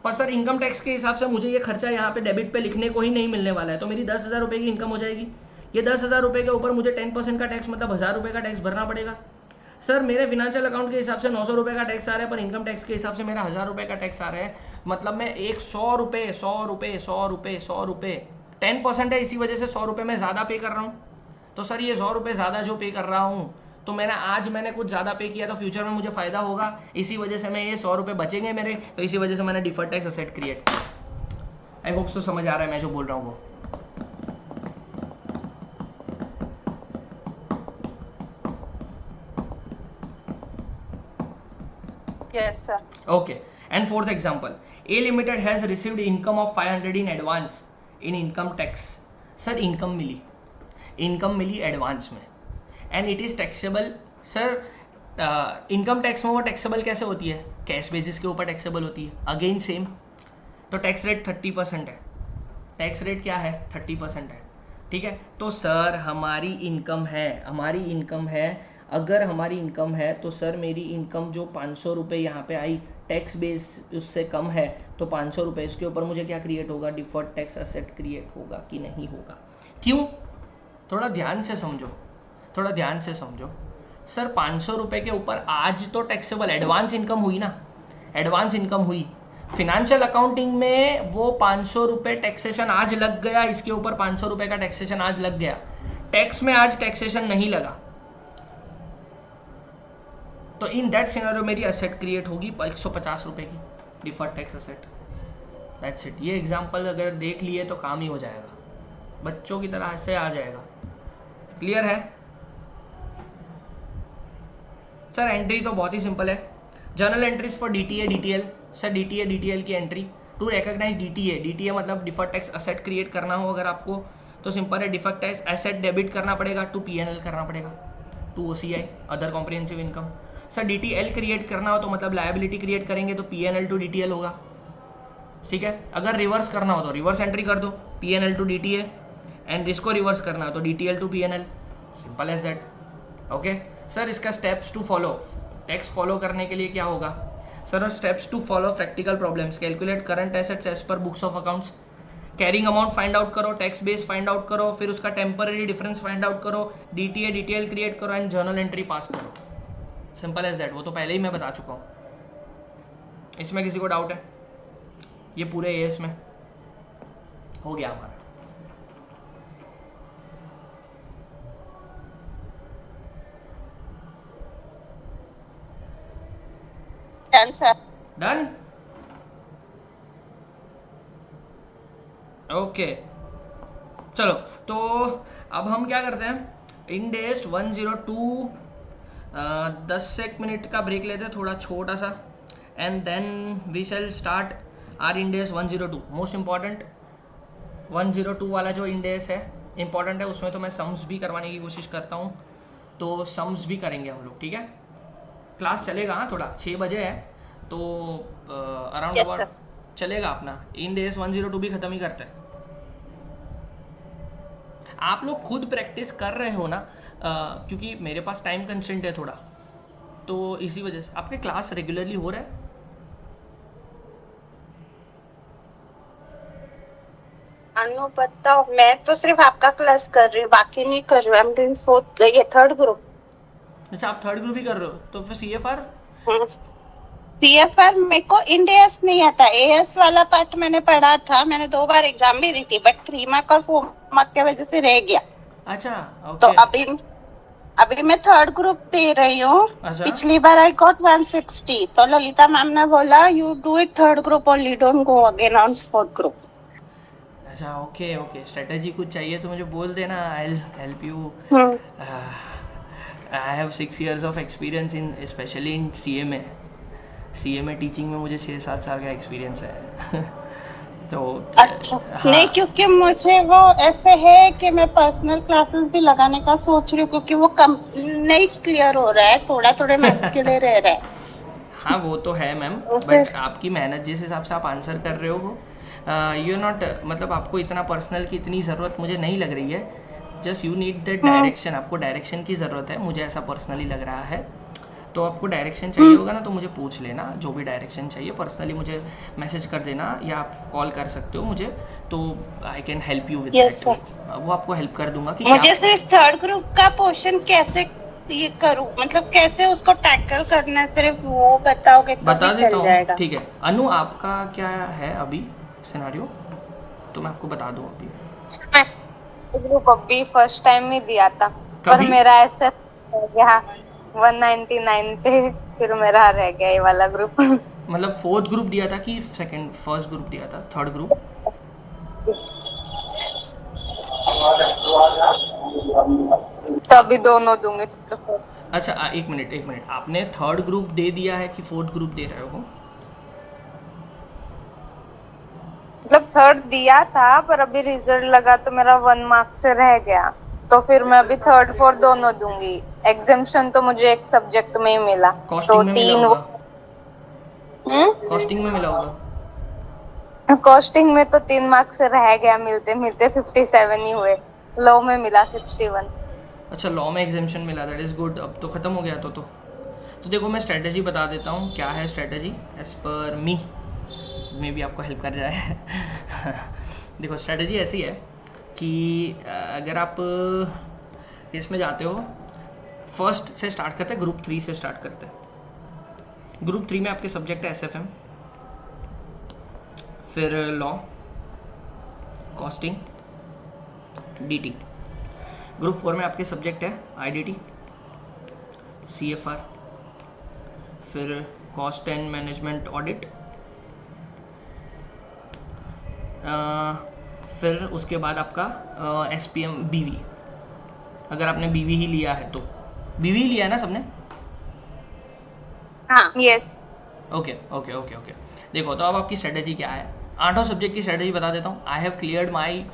पर सर इनकम टैक्स के हिसाब से मुझे ये खर्चा यहाँ पे डेबिट पे लिखने को ही नहीं मिलने वाला है, तो मेरी 10,000 रुपये की इनकम हो जाएगी। ये 10,000 रुपये के ऊपर मुझे 10% का टैक्स मतलब 1000 रुपये का टैक्स भरना पड़ेगा। सर मेरे फिनेंशियल अकाउंट के हिसाब से 900 रुपये का टैक्स आ रहा है, पर इनकम टैक्स के हिसाब से मेरा 1000 रुपये का टैक्स आ रहा है, मतलब मैं 100 रुपये 10% है, इसी वजह से 100 रुपये मैं ज़्यादा पे कर रहा हूँ। तो सर ये 100 रुपये ज़्यादा जो पे कर रहा हूँ, तो मैंने कुछ ज़्यादा पे किया तो फ्यूचर में मुझे फ़ायदा होगा, इसी वजह से मैं ये 100 रुपये बचेंगे मेरे, तो इसी वजह से मैंने डिफर्ड टैक्स असेट क्रिएट किया। आई होप सो समझ आ रहा है मैं जो बोल रहा हूँ वो। Yes, sir. Okay. And fourth example, A Limited has received income of 500 in advance in income tax. Sir income मिली, इनकम मिली एडवांस में and it is taxable. Sir income tax में वो टैक्सेबल कैसे होती है? कैश बेसिस के ऊपर टैक्सेबल होती है, अगेन सेम। तो टैक्स रेट 30% है। टैक्स रेट क्या है? 30% है, ठीक है। तो सर हमारी इनकम है, अगर हमारी इनकम है तो सर मेरी इनकम जो 500 रुपये यहाँ पे आई, टैक्स बेस उससे कम है, तो 500 रुपये इसके ऊपर मुझे क्या क्रिएट होगा? डिफर्ड टैक्स एसेट क्रिएट होगा कि नहीं होगा? क्यों? थोड़ा ध्यान से समझो। सर 500 रुपये के ऊपर आज तो टैक्सेबल एडवांस इनकम हुई ना, एडवांस इनकम हुई। फिनेंशियल अकाउंटिंग में वो 500 रुपये टैक्सेशन आज लग गया, इसके ऊपर 500 रुपये का टैक्सेशन आज लग गया, टैक्स में आज टैक्सेशन नहीं लगा, तो इन दैट सिनेरियो मेरी असेट क्रिएट होगी 150 रुपये की deferred tax asset. That's it. ये एग्जांपल अगर देख लिए तो काम ही हो जाएगा, बच्चों की तरह से आ जाएगा। क्लियर है? सर एंट्री तो बहुत ही सिंपल है। Journal entries for DTA DTL. Sir DTA DTL की एंट्री टू रिकॉग्नाइज डीटीए मतलब डिफर्ड टैक्स असेट क्रिएट करना हो अगर आपको तो सिंपल है, डिफर्ड टैक्स एसेट डेबिट करना पड़ेगा, टू पीएनएल करना पड़ेगा, to OCI other comprehensive income. Sir DTL create करना हो तो मतलब लायबिलिटी क्रिएट करेंगे तो पीएनएल टू डीटीएल होगा, ठीक है। अगर रिवर्स करना हो तो रिवर्स एंट्री कर दो, पीएनएल टू डीटीए, एंड इसको रिवर्स करना हो तो DTL to PNL, simple as that. Okay sir इसका steps to follow, tax follow करने के लिए क्या होगा? Sir steps to follow practical problems, calculate current assets as per books of accounts, carrying amount find out करो, tax base find out करो, फिर उसका टेम्पररी डिफरेंस फाइंड आउट करो, डीटीए डीटीएल क्रिएट करो एंड जर्नल एंट्री पास करो, simple as that. वो तो पहले ही मैं बता चुका हूँ, इसमें किसी को डाउट है? ये पूरे एएस में हो गया हमारा। Done sir. डन? ओके चलो, तो अब हम क्या करते हैं, इंडेस्ट 102 10 से मिनट का ब्रेक लेते हैं थोड़ा छोटा सा, and then we shall start our Ind AS 102। Most important 102 वाला जो इंडेस है इंपॉर्टेंट है, उसमें तो मैं सम्स भी करवाने की कोशिश करता हूँ, तो सम्स भी करेंगे हम लोग, ठीक है। क्लास चलेगा हाँ, थोड़ा 6 बजे है तो अराउंड अबाउट चलेगा अपना। इंडेस 102 भी ख़त्म ही करते हैं। आप लोग खुद प्रैक्टिस कर रहे हो ना, क्योंकि मेरे पास टाइम कंस्ट्रेंट है थोड़ा, तो इसी वजह से। आपके क्लास रेगुलरली हो रहा है? अनु बताओ, मैं तो सिर्फ आपका क्लास कर रही हूँ, बाकी नहीं कर रही हूँ। आई एम डूइंग फोर्थ, ये थर्ड ग्रुप। अच्छा आप थर्ड ग्रुप ही कर रहे हो, तो फिर सीएफआर? सीएफआर मेरे को इंडेस नहीं आता, एएस वाला पार्ट मैंने पढ़ा था, मैंने 2 बार एग्जाम भी दी थी, बट 3 मार्क और 4 मार्क की वजह से रह गया। अच्छा ओके। तो अभी मैं थर्ड ग्रुप दे रही हूँ। अच्छा। पिछली बार आई गॉट 160, तो ललिता मैम ने बोला you do it third group only, don't go again on fourth group. अच्छा ओके ओके, स्ट्रेटेजी कुछ चाहिए तो मुझे बोल देना, I will help you. I have 6 years of experience in specially in CMA teaching में मुझे 6-7 साल का एक्सपीरियंस है तो अच्छा हाँ। नहीं, क्योंकि मुझे वो ऐसे है कि मैं पर्सनल क्लासेस भी लगाने का सोच रही हूँ, क्योंकि वो कम नहीं क्लियर हो रहा है, थोड़े मैथ्स के लिए रह रहा है। हाँ वो तो है मैम, बट आपकी मेहनत जिस हिसाब से आप आंसर कर रहे हो, यू नॉट, मतलब आपको इतना पर्सनल की इतनी ज़रूरत मुझे नहीं लग रही है। Just you need the direction, आपको डायरेक्शन की ज़रूरत है, मुझे ऐसा पर्सनली लग रहा है। तो आपको डायरेक्शन चाहिए होगा ना, तो मुझे पूछ लेना, जो भी डायरेक्शन चाहिए पर्सनली मुझे मैसेज कर देना, या आप कॉल कर सकते हो मुझे, तो I can help you with that. वो आपको हेल्प कर दूंगा कि मुझे सिर्फ थर्ड ग्रुप का पोर्शन कैसे ये करूं, मतलब कैसे उसको टैकल करना है, सिर्फ वो बताओगे तो बता भी देता चल जाएगा। ठीक है। अनु आपका क्या है अभी सिनेरियो, तो मैं आपको बता दूं अभी। ग्रुप अभी फर्स्ट टाइम ही दिया था, पर मेरा ऐसा हो गया 199 पे, फिर मेरा रह गया ये वाला ग्रुप। मतलब फोर्थ ग्रुप दिया था कि फर्स्ट ग्रुप दिया था, थर्ड ग्रुप? तो अभी दोनों दूंगी। अच्छा एक मिनट, आपने थर्ड ग्रुप दे दिया है कि फोर्थ ग्रुप दे रहे हो? मतलब थर्ड दिया था, पर अभी रिजल्ट लगा तो मेरा 1 मार्क से रह गया। तो फिर मैं अभी थर्ड फोर्थ दोनों दूंगी। एग्जाम्शन तो मुझे एक सब्जेक्ट में ही मिला, तो कॉस्टिंग में मिला 3 होगा, वो कॉस्टिंग में मिला होगा। कॉस्टिंग में तो 3 मार्क्स से रह गया, मिलते मिलते 57 ही हुए। लॉ में मिला 61। अच्छा, लॉ में एग्जाम्शन मिला, दैट इज़ गुड। अब तो ख़त्म हो गया तो देखो मैं स्ट्रेटजी बता देता हूँ क्या है स्ट्रेटजी एज पर मी, मे भी आपको हेल्प कर जाए। देखो स्ट्रेटजी ऐसी है कि अगर आप इसमें जाते हो, फर्स्ट से स्टार्ट करते हैं, ग्रुप 3 से स्टार्ट करते हैं। ग्रुप 3 में आपके सब्जेक्ट है SFM, फिर लॉ, कॉस्टिंग, DT। ग्रुप 4 में आपके सब्जेक्ट है IDT, CFR, फिर कॉस्ट एंड मैनेजमेंट ऑडिट, फिर उसके बाद आपका SPM BV। अगर आपने BV ही लिया है तो BV ही लिया है ना सबने? हाँ, yes. Okay okay okay okay. देखो तो अब आपकी स्ट्रेटेजी क्या है, 8 सब्जेक्ट की स्ट्रेटेजी बता देता हूँ। आई हैव क्लियर्ड माई,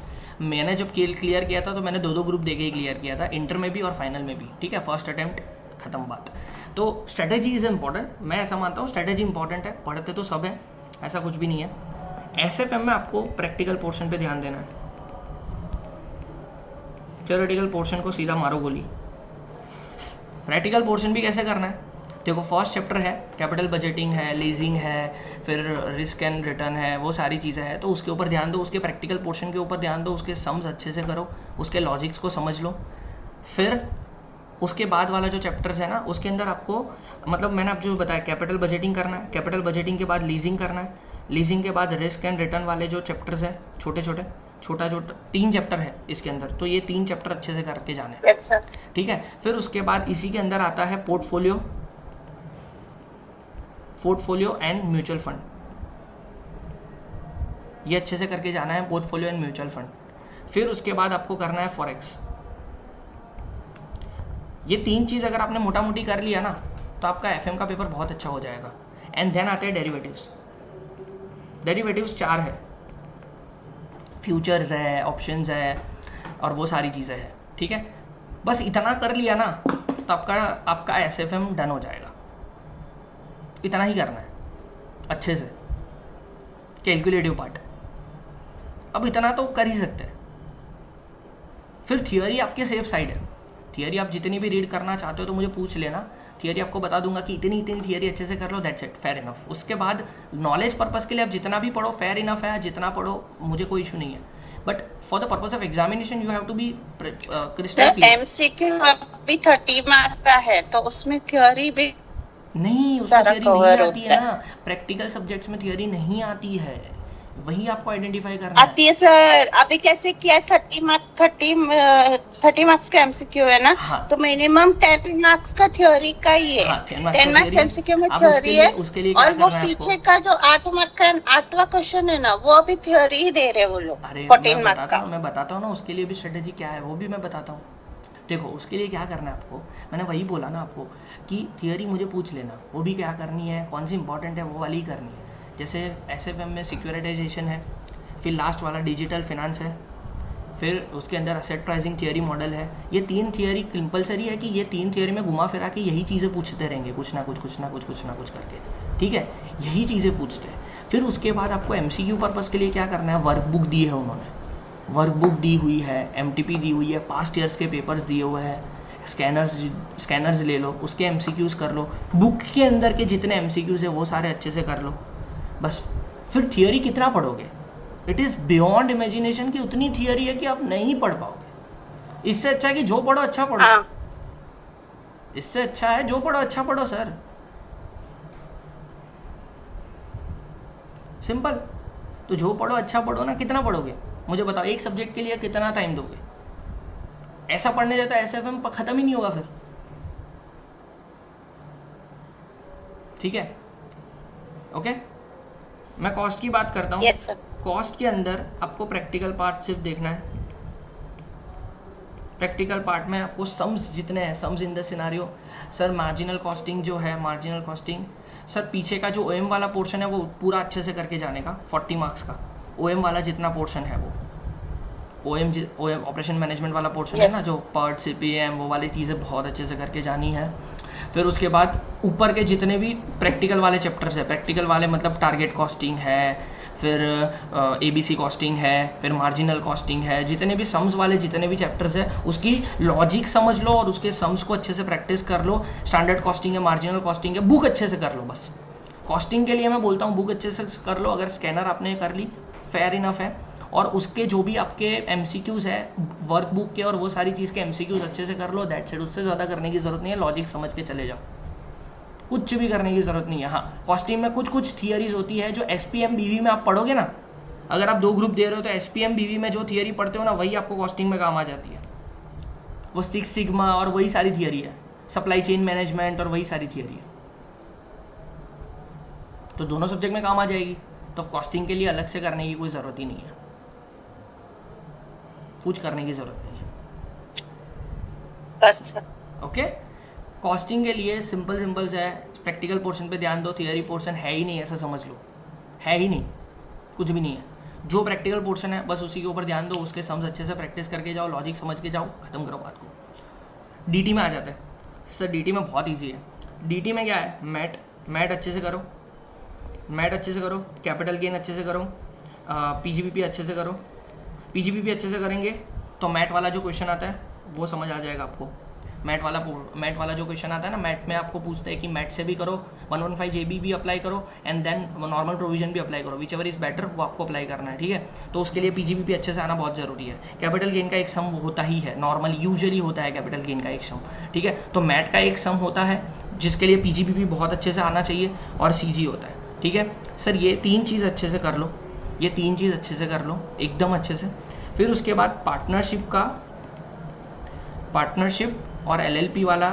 मैंने जब क्लियर किया था तो मैंने 2 ग्रुप देके ही क्लियर किया था, इंटर में भी और फाइनल में भी, ठीक है। फर्स्ट अटेम्प्ट, खत्म बात। तो स्ट्रेटेजी इज़ इम्पॉर्टेंट, मैं ऐसा मानता हूँ स्ट्रेटेजी इंपॉर्टेंट है। पढ़ते तो सब है, ऐसा कुछ भी नहीं है। SFM में आपको प्रैक्टिकल पोर्शन पे ध्यान देना है, थ्योरेटिकल पोर्शन को सीधा मारो गोली। प्रैक्टिकल पोर्शन भी कैसे करना है, देखो फर्स्ट चैप्टर है कैपिटल बजटिंग है, लीजिंग है, फिर रिस्क एंड रिटर्न है, वो सारी चीज़ें हैं, तो उसके ऊपर ध्यान दो, उसके प्रैक्टिकल पोर्शन के ऊपर ध्यान दो, उसके सम्स अच्छे से करो, उसके लॉजिक्स को समझ लो। फिर उसके बाद वाला जो चैप्टर्स है ना, उसके अंदर आपको मतलब मैंने आप जो बताया कैपिटल बजटिंग करना है, कैपिटल बजटिंग के बाद लीजिंग करना है, लीजिंग के बाद रिस्क एंड रिटर्न वाले जो चैप्टर्स हैं, छोटा छोटा 3 चैप्टर है इसके अंदर, तो ये 3 चैप्टर अच्छे से करके जाने हैं, अच्छा, ठीक है। फिर उसके बाद इसी के अंदर आता है पोर्टफोलियो एंड म्यूचुअल फंड, ये अच्छे से करके जाना है, पोर्टफोलियो एंड म्यूचुअल फंड। फिर उसके बाद आपको करना है फॉरेक्स। ये 3 चीज़ अगर आपने मोटा मोटी कर लिया ना, तो आपका FM का पेपर बहुत अच्छा हो जाएगा। एंड देन आते हैं डेरिवेटिव्स। डेरिवेटिव्स 4 है, फ्यूचर्स है, ऑप्शंस है, और वो सारी चीज़ें हैं, ठीक है। बस इतना कर लिया ना तो आपका SFM डन हो जाएगा। इतना ही करना है अच्छे से, कैलकुलेटिव पार्ट, अब इतना तो कर ही सकते हैं। फिर थियोरी आपके सेफ साइड है, थियोरी आप जितनी भी रीड करना चाहते हो तो मुझे पूछ लेना, थियोरी आपको बता दूंगा कि इतनी थियोरी अच्छे से कर लो, दैट्स इट, फेयर इनफ। उसके बाद नॉलेज पर्पस के लिए आप जितना भी पढ़ो फेयर इनफ है, जितना पढ़ो मुझे कोई इशू नहीं है, but for the purpose of examination you have to be crystal clear. MCQ अभी 30 मार्क्स का है, तो उसमें थ्योरी भी नहीं, उसमें थियोरी नहीं आती है ना, प्रैक्टिकल सब्जेक्ट्स में थियोरी नहीं आती है, वही आपको आइडेंटिफाई करना है। आती है सर, अभी कैसे किया, 30 मार्क्स का MCQ है ना, हाँ। तो मिनिमम 10 मार्क्स का थ्योरी का ही है। हाँ, 10 मार्क्स MCQ में थ्योरी है, और वो पीछे का जो 8 मार्क्स का 8वां क्वेश्चन है ना, वो अभी थ्योरी ही दे रहे वो लोग। अरे 14 मार्क्स का मैं बताता हूँ ना, उसके लिए भी स्ट्रेटेजी क्या है वो भी मैं बताता हूँ। देखो उसके लिए क्या करना है आपको, मैंने वही बोला ना आपको कि थियोरी मुझे पूछ लेना, वो भी क्या करनी है, कौन सी इंपॉर्टेंट है वो वाली करनी है। जैसे SFM में सिक्योरिटाइजेशन है, फिर लास्ट वाला डिजिटल फिनेंस है, फिर उसके अंदर असेट प्राइसिंग थियोरी मॉडल है। ये 3 थियोरी कंपलसरी है कि ये 3 थियोरी में घुमा फिरा के यही चीज़ें पूछते रहेंगे, कुछ ना कुछ करके, ठीक है, यही चीज़ें पूछते हैं। फिर उसके बाद आपको MCQ पर्पज़ के लिए क्या करना है, वर्कबुक दी है उन्होंने, वर्कबुक दी हुई है, MTP दी हुई है, पास्ट ईयर्स के पेपर्स दिए हुए हैं, स्कैनर्स ले लो, उसके MCQs कर लो, बुक के अंदर के जितने MCQs है वो सारे अच्छे से कर लो, बस। फिर थियोरी कितना पढ़ोगे, इट इज़ बियॉन्ड इमेजिनेशन की उतनी थियोरी है कि आप नहीं पढ़ पाओगे। इससे अच्छा है कि जो पढ़ो अच्छा पढ़ो, इससे अच्छा है जो पढ़ो अच्छा पढ़ो सर, सिंपल। तो जो पढ़ो अच्छा पढ़ो ना, कितना पढ़ोगे मुझे बताओ, एक सब्जेक्ट के लिए कितना टाइम दोगे? ऐसा पढ़ने जाता है SFM खत्म ही नहीं होगा फिर, ठीक है, ओके। मैं कॉस्ट की बात करता हूँ। yes, कॉस्ट के अंदर आपको प्रैक्टिकल पार्ट सिर्फ देखना है। प्रैक्टिकल पार्ट में आपको सम्स जितने हैं, sums in the scenario, sir marginal costing जो है, मार्जिनल कॉस्टिंग सर पीछे का जो OM वाला पोर्शन है वो पूरा अच्छे से करके जाने का, 40 मार्क्स का OM वाला जितना पोर्शन है वो, OM ऑपरेशन मैनेजमेंट वाला पोर्शन है Yes. ना, जो PERT CPM वो वाली चीज़ें बहुत अच्छे से करके जानी है। फिर उसके बाद ऊपर के जितने भी प्रैक्टिकल वाले चैप्टर्स है, प्रैक्टिकल वाले मतलब टारगेट कॉस्टिंग है, फिर ABC कॉस्टिंग है, फिर मार्जिनल कॉस्टिंग है, जितने भी सम्स वाले जितने भी चैप्टर्स है उसकी लॉजिक समझ लो और उसके सम्स को अच्छे से प्रैक्टिस कर लो। स्टैंडर्ड कॉस्टिंग है, मार्जिनल कॉस्टिंग है, बुक अच्छे से कर लो। बस कॉस्टिंग के लिए मैं बोलता हूँ बुक अच्छे से कर लो। अगर स्कैनर आपने कर ली फेयर इनफ है, और उसके जो भी आपके MCQs है वर्कबुक के और वो सारी चीज़ के MCQs अच्छे से कर लो, दैट्स इट। उससे ज़्यादा करने की ज़रूरत नहीं है, लॉजिक समझ के चले जाओ, कुछ भी करने की ज़रूरत नहीं है। हाँ, कॉस्टिंग में कुछ कुछ थियरीज होती है जो SPM BV में आप पढ़ोगे ना, अगर आप 2 ग्रुप दे रहे हो तो SPM BV में जो थियरी पढ़ते हो ना वही आपको कॉस्टिंग में काम आ जाती है। वो 6 सिग्मा और वही सारी थियरी है, सप्लाई चेन मैनेजमेंट और वही सारी थियरी है, तो दोनों सब्जेक्ट में काम आ जाएगी। तो कॉस्टिंग के लिए अलग से करने की कोई ज़रूरत ही नहीं है, कुछ करने की ज़रूरत नहीं है। अच्छा, ओके, कॉस्टिंग के लिए सिंपल से है, प्रैक्टिकल पोर्शन पे ध्यान दो, थियरी पोर्शन है ही नहीं, ऐसा समझ लो, है ही नहीं, कुछ भी नहीं है। जो प्रैक्टिकल पोर्शन है बस उसी के ऊपर ध्यान दो, उसके सम्स अच्छे से प्रैक्टिस करके जाओ, लॉजिक समझ के जाओ, खत्म करो बात को। DT में आ जाते हैं सर। DT में बहुत ईजी है। DT में क्या है, मैट अच्छे से करो, मैट अच्छे से करो, कैपिटल गेन अच्छे से करो, PGBP अच्छे से करो। PGBP अच्छे से करेंगे तो मैट वाला जो क्वेश्चन आता है वो समझ आ जाएगा आपको। मैट वाला जो क्वेश्चन आता है ना, मैट में आपको पूछते हैं कि मैट से भी करो, 115 JB भी अप्लाई करो एंड देन नॉर्मल प्रोविजन भी अप्लाई करो, विच एवर इज बेटर वो आपको अप्लाई करना है, ठीक है। तो उसके लिए PGBP अच्छे से आना बहुत ज़रूरी है। कैपिटल गेन का एक सम होता ही है, नॉर्मल यूजुअली होता है कैपिटल गेन का एक सम, ठीक है। तो मैट का एक सम होता है जिसके लिए PGBP बहुत अच्छे से आना चाहिए, और CG होता है, ठीक है सर। ये 3 चीज़ अच्छे से कर लो, ये 3 चीज़ अच्छे से कर लो एकदम अच्छे से। फिर उसके बाद पार्टनरशिप और LLP वाला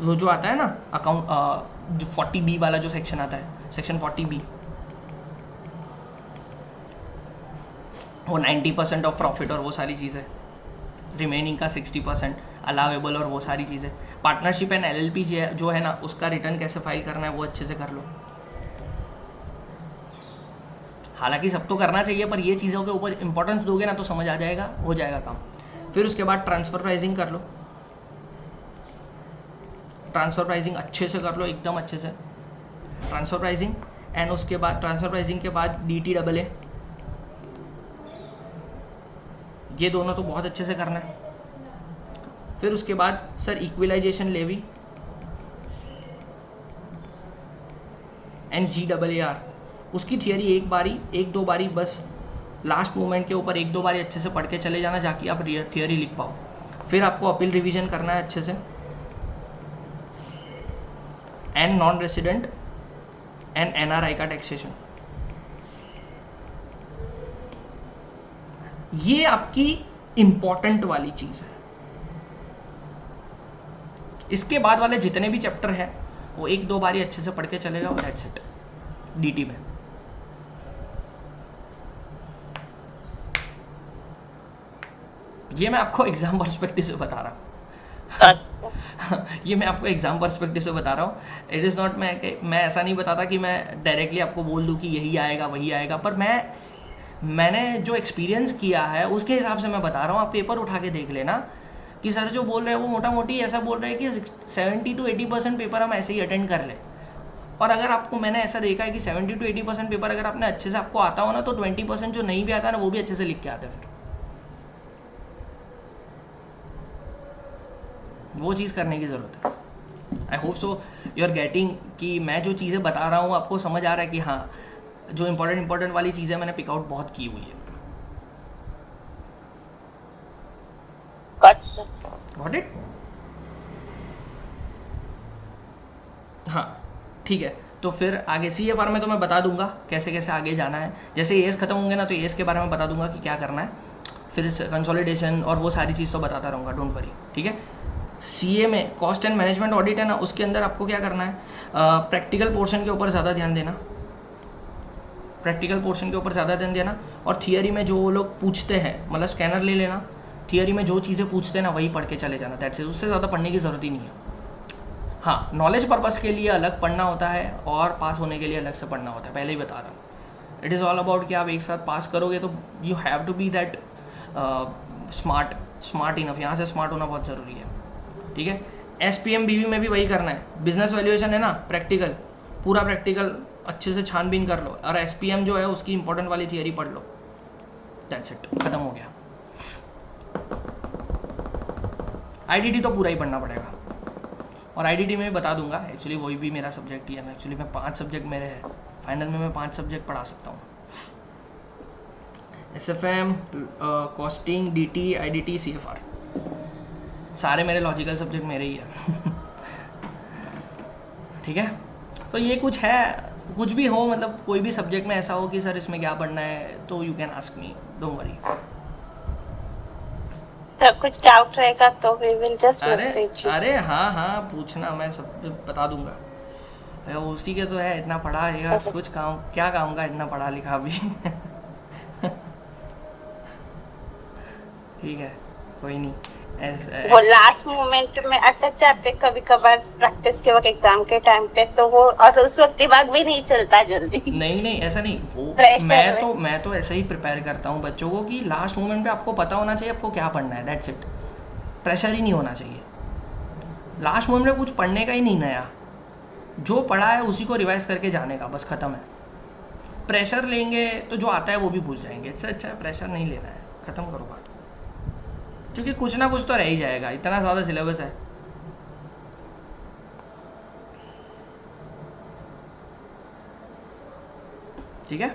जो आता है ना, अकाउंट 40B वाला जो सेक्शन आता है, सेक्शन 40B, वो 90% ऑफ प्रॉफिट और वो सारी चीज़ें, रिमेनिंग का 60% अलावेबल और वो सारी चीज़ें। पार्टनरशिप एंड LLP जो है ना, उसका रिटर्न कैसे फाइल करना है वो अच्छे से कर लो। हालांकि सब तो करना चाहिए, पर ये चीज़ों के ऊपर इंपॉर्टेंस दोगे ना तो समझ आ जाएगा, हो जाएगा काम। फिर उसके बाद ट्रांसफ़र प्राइसिंग कर लो, ट्रांसफ़र प्राइसिंग अच्छे से कर लो, एकदम अच्छे से ट्रांसफ़र प्राइसिंग। एंड उसके बाद ट्रांसफ़र प्राइसिंग के बाद DTAA, ये दोनों तो बहुत अच्छे से करना है। फिर उसके बाद sir equalisation levy and GAAR, उसकी थियरी एक दो बारी बस लास्ट मोमेंट के ऊपर 1-2 बारी अच्छे से पढ़ के चले जाना, जाकि आप थियरी लिख पाओ। फिर आपको अपील रिवीजन करना है अच्छे से, and non resident and NRI का टैक्सेशन। ये आपकी इंपॉर्टेंट वाली चीज़ है। इसके बाद वाले जितने भी चैप्टर है वो 1-2 बारी अच्छे से पढ़ के चले जाओ, दैट्स इट DT में। ये मैं आपको एग्जाम पर्सपेक्टिव से बता रहा हूँ। ये मैं आपको एग्जाम पर्सपेक्टिव से बता रहा हूँ। इट इज़ नॉट, मैं ऐसा नहीं बताता कि मैं डायरेक्टली आपको बोल दूँ कि यही आएगा वही आएगा, पर मैंने जो एक्सपीरियंस किया है उसके हिसाब से मैं बता रहा हूँ। आप पेपर उठा के देख लेना कि सर जो बोल रहे हैं वो मोटा मोटी ऐसा बोल रहे हैं कि 70 to 80% पेपर हम ऐसे ही अटेंड कर लें। और अगर आपको, मैंने ऐसा देखा है कि 70 to 80% पेपर अगर आपने अच्छे से आपको आता हो ना, तो 20% जो नहीं भी आता ना वो भी अच्छे से लिख के आते हैं। फिर वो चीज़ करने की ज़रूरत है। I hope so you are getting कि मैं जो चीज़ें बता रहा हूँ आपको समझ आ रहा है कि हाँ, जो इंपॉर्टेंट वाली चीज़ें मैंने पिकआउट बहुत की हुई है। Got it? हाँ ठीक है। तो फिर आगे CFR में तो मैं बता दूंगा कैसे कैसे आगे जाना है। जैसे एएस खत्म होंगे ना तो एएस के बारे में बता दूंगा कि क्या करना है, फिर कंसोलिडेशन और वो सारी चीज़ तो बताता रहूँगा, डोंट वरी, ठीक है। CA में कॉस्ट एंड मैनेजमेंट ऑडिट है ना, उसके अंदर आपको क्या करना है, प्रैक्टिकल पोर्शन के ऊपर ज़्यादा ध्यान देना, प्रैक्टिकल पोर्शन के ऊपर ज़्यादा ध्यान देना। और थियरी में जो वो लोग पूछते हैं, मतलब स्कैनर ले लेना, थियरी में जो चीज़ें पूछते हैं ना वही पढ़ के चले जाना, दैट्स इट। उससे ज़्यादा पढ़ने की ज़रूरत ही नहीं है। हाँ, नॉलेज पर्पज़ के लिए अलग पढ़ना होता है और पास होने के लिए अलग से पढ़ना होता है, पहले ही बता रहा हूँ। इट इज़ ऑल अबाउट कि आप एक साथ पास करोगे तो you have to be that smart enough, यहाँ से स्मार्ट होना बहुत ज़रूरी है, ठीक है। SPMBV में भी वही करना है, बिजनेस वैल्यूएशन है ना, प्रैक्टिकल, पूरा प्रैक्टिकल अच्छे से छानबीन कर लो, और SPM जो है उसकी इंपॉर्टेंट वाली थियरी पढ़ लो, दैट्स इट, खत्म हो गया। IDT तो पूरा ही पढ़ना पड़ेगा, और IDT में भी बता दूंगा, एक्चुअली वही भी मेरा सब्जेक्ट ही है, एक्चुअली मैं 5 सब्जेक्ट मेरे हैं, फाइनल में मैं 5 सब्जेक्ट पढ़ा सकता हूँ, SFM, costing, DT, IDT, CFR, सारे मेरे लॉजिकल सब्जेक्ट मेरे ही है ठीक है। तो ये कुछ है, कुछ भी हो, मतलब कोई भी सब्जेक्ट में ऐसा हो कि सर इसमें क्या पढ़ना है, तो you can ask me, don't worry. तो कुछ डाउट रहेगा तो वी विल जस्ट मैसेज। अरे हाँ पूछना, मैं सब बता दूंगा, उसी के तो है, इतना पढ़ा लिखा, कुछ काम क्या काम का, इतना पढ़ा लिखा भी ठीक है, कोई नहीं। वो लास्ट मोमेंट में अटक जाते कभी कभार प्रैक्टिस के वक्त, एग्जाम के टाइम पे, तो वो और उस वक्त दिमाग भी नहीं चलता जल्दी। नहीं ऐसा नहीं, वो मैं तो ऐसे ही प्रिपेयर करता हूँ बच्चों को कि लास्ट मोमेंट पे आपको पता होना चाहिए आपको क्या पढ़ना है, दैट्स इट, प्रेशर ही नहीं होना चाहिए। लास्ट मोमेंट में कुछ पढ़ने का ही नहीं नया, जो पढ़ा है उसी को रिवाइज करके जाने का, बस खत्म है। प्रेशर लेंगे तो जो आता है वो भी भूल जाएंगे, इससे अच्छा है प्रेशर नहीं लेना है, खत्म करो बात, क्योंकि कुछ ना कुछ तो रह ही जाएगा, इतना ज़्यादा सिलेबस है। ठीक है,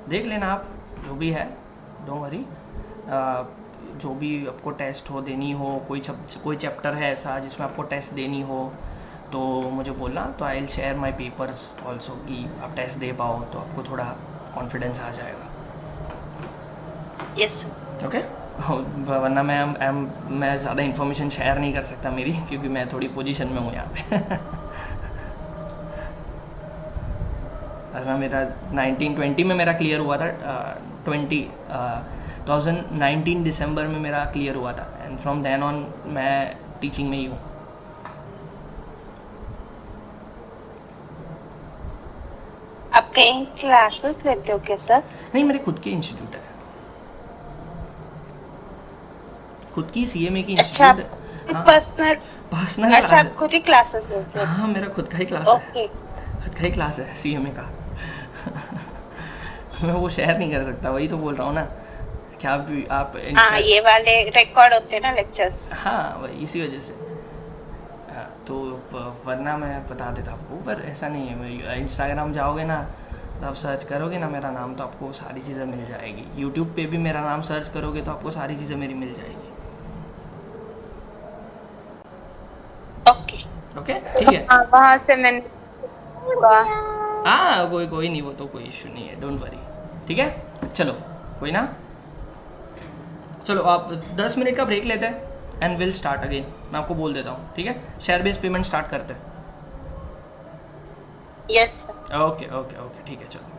देख लेना आप जो भी है, डोंट वरी। जो भी आपको टेस्ट हो देनी हो, कोई चैप्टर है ऐसा जिसमें आपको टेस्ट देनी हो तो मुझे बोलना, तो I will share my papers also, कि आप टेस्ट दे पाओ तो आपको थोड़ा कॉन्फिडेंस आ जाएगा। यस ओके, वरना मैं ज़्यादा इन्फॉर्मेशन शेयर नहीं कर सकता मेरी, क्योंकि मैं थोड़ी पोजीशन में हूँ यहाँ पे वरना मेरा 1920 में मेरा क्लियर हुआ था, 2019 दिसंबर में मेरा क्लियर हुआ था, एंड फ्रॉम देन ऑन मैं टीचिंग में ही हूँ। आप कहीं क्लासेस लेते हो क्या सर? नहीं, मेरे खुद की इंस्टीट्यूट है, खुद की CMA की इंस्टीट्यूट है। पर्सनल अच्छा, आप खुद ही क्लासेस लेते हो? हाँ, मेरा खुद का ही क्लास है, खुद का ही क्लास है CMA का मैं वो शेयर नहीं कर सकता, वही तो बोल रहा हूँ ना, क्या आप हाँ, ये वाले रिकॉर्ड होते हैं ना लेक्चर्स। हाँ, वही इसी वजह से। तो वरना मैं बता देता आपको, पर ऐसा नहीं है। इंस्टाग्राम जाओगे ना तो आप सर्च करोगे ना मेरा नाम, तो आपको सारी चीज़ें मिल जाएगी। यूट्यूब पे भी मेरा नाम सर्च करोगे तो आपको सारी चीज़ें मेरी मिल जाएगी। ओके, ठीक है। वहाँ से मैंने हाँ, कोई नहीं, वो तो कोई इशू नहीं है, डोंट वरी। ठीक है, चलो कोई ना, चलो आप 10 मिनट का ब्रेक लेते हैं एंड विल स्टार्ट अगेन। मैं आपको बोल देता हूँ, ठीक है, शेयर बेस्ड पेमेंट स्टार्ट करते हैं। यस। ओके, ठीक है, चलो।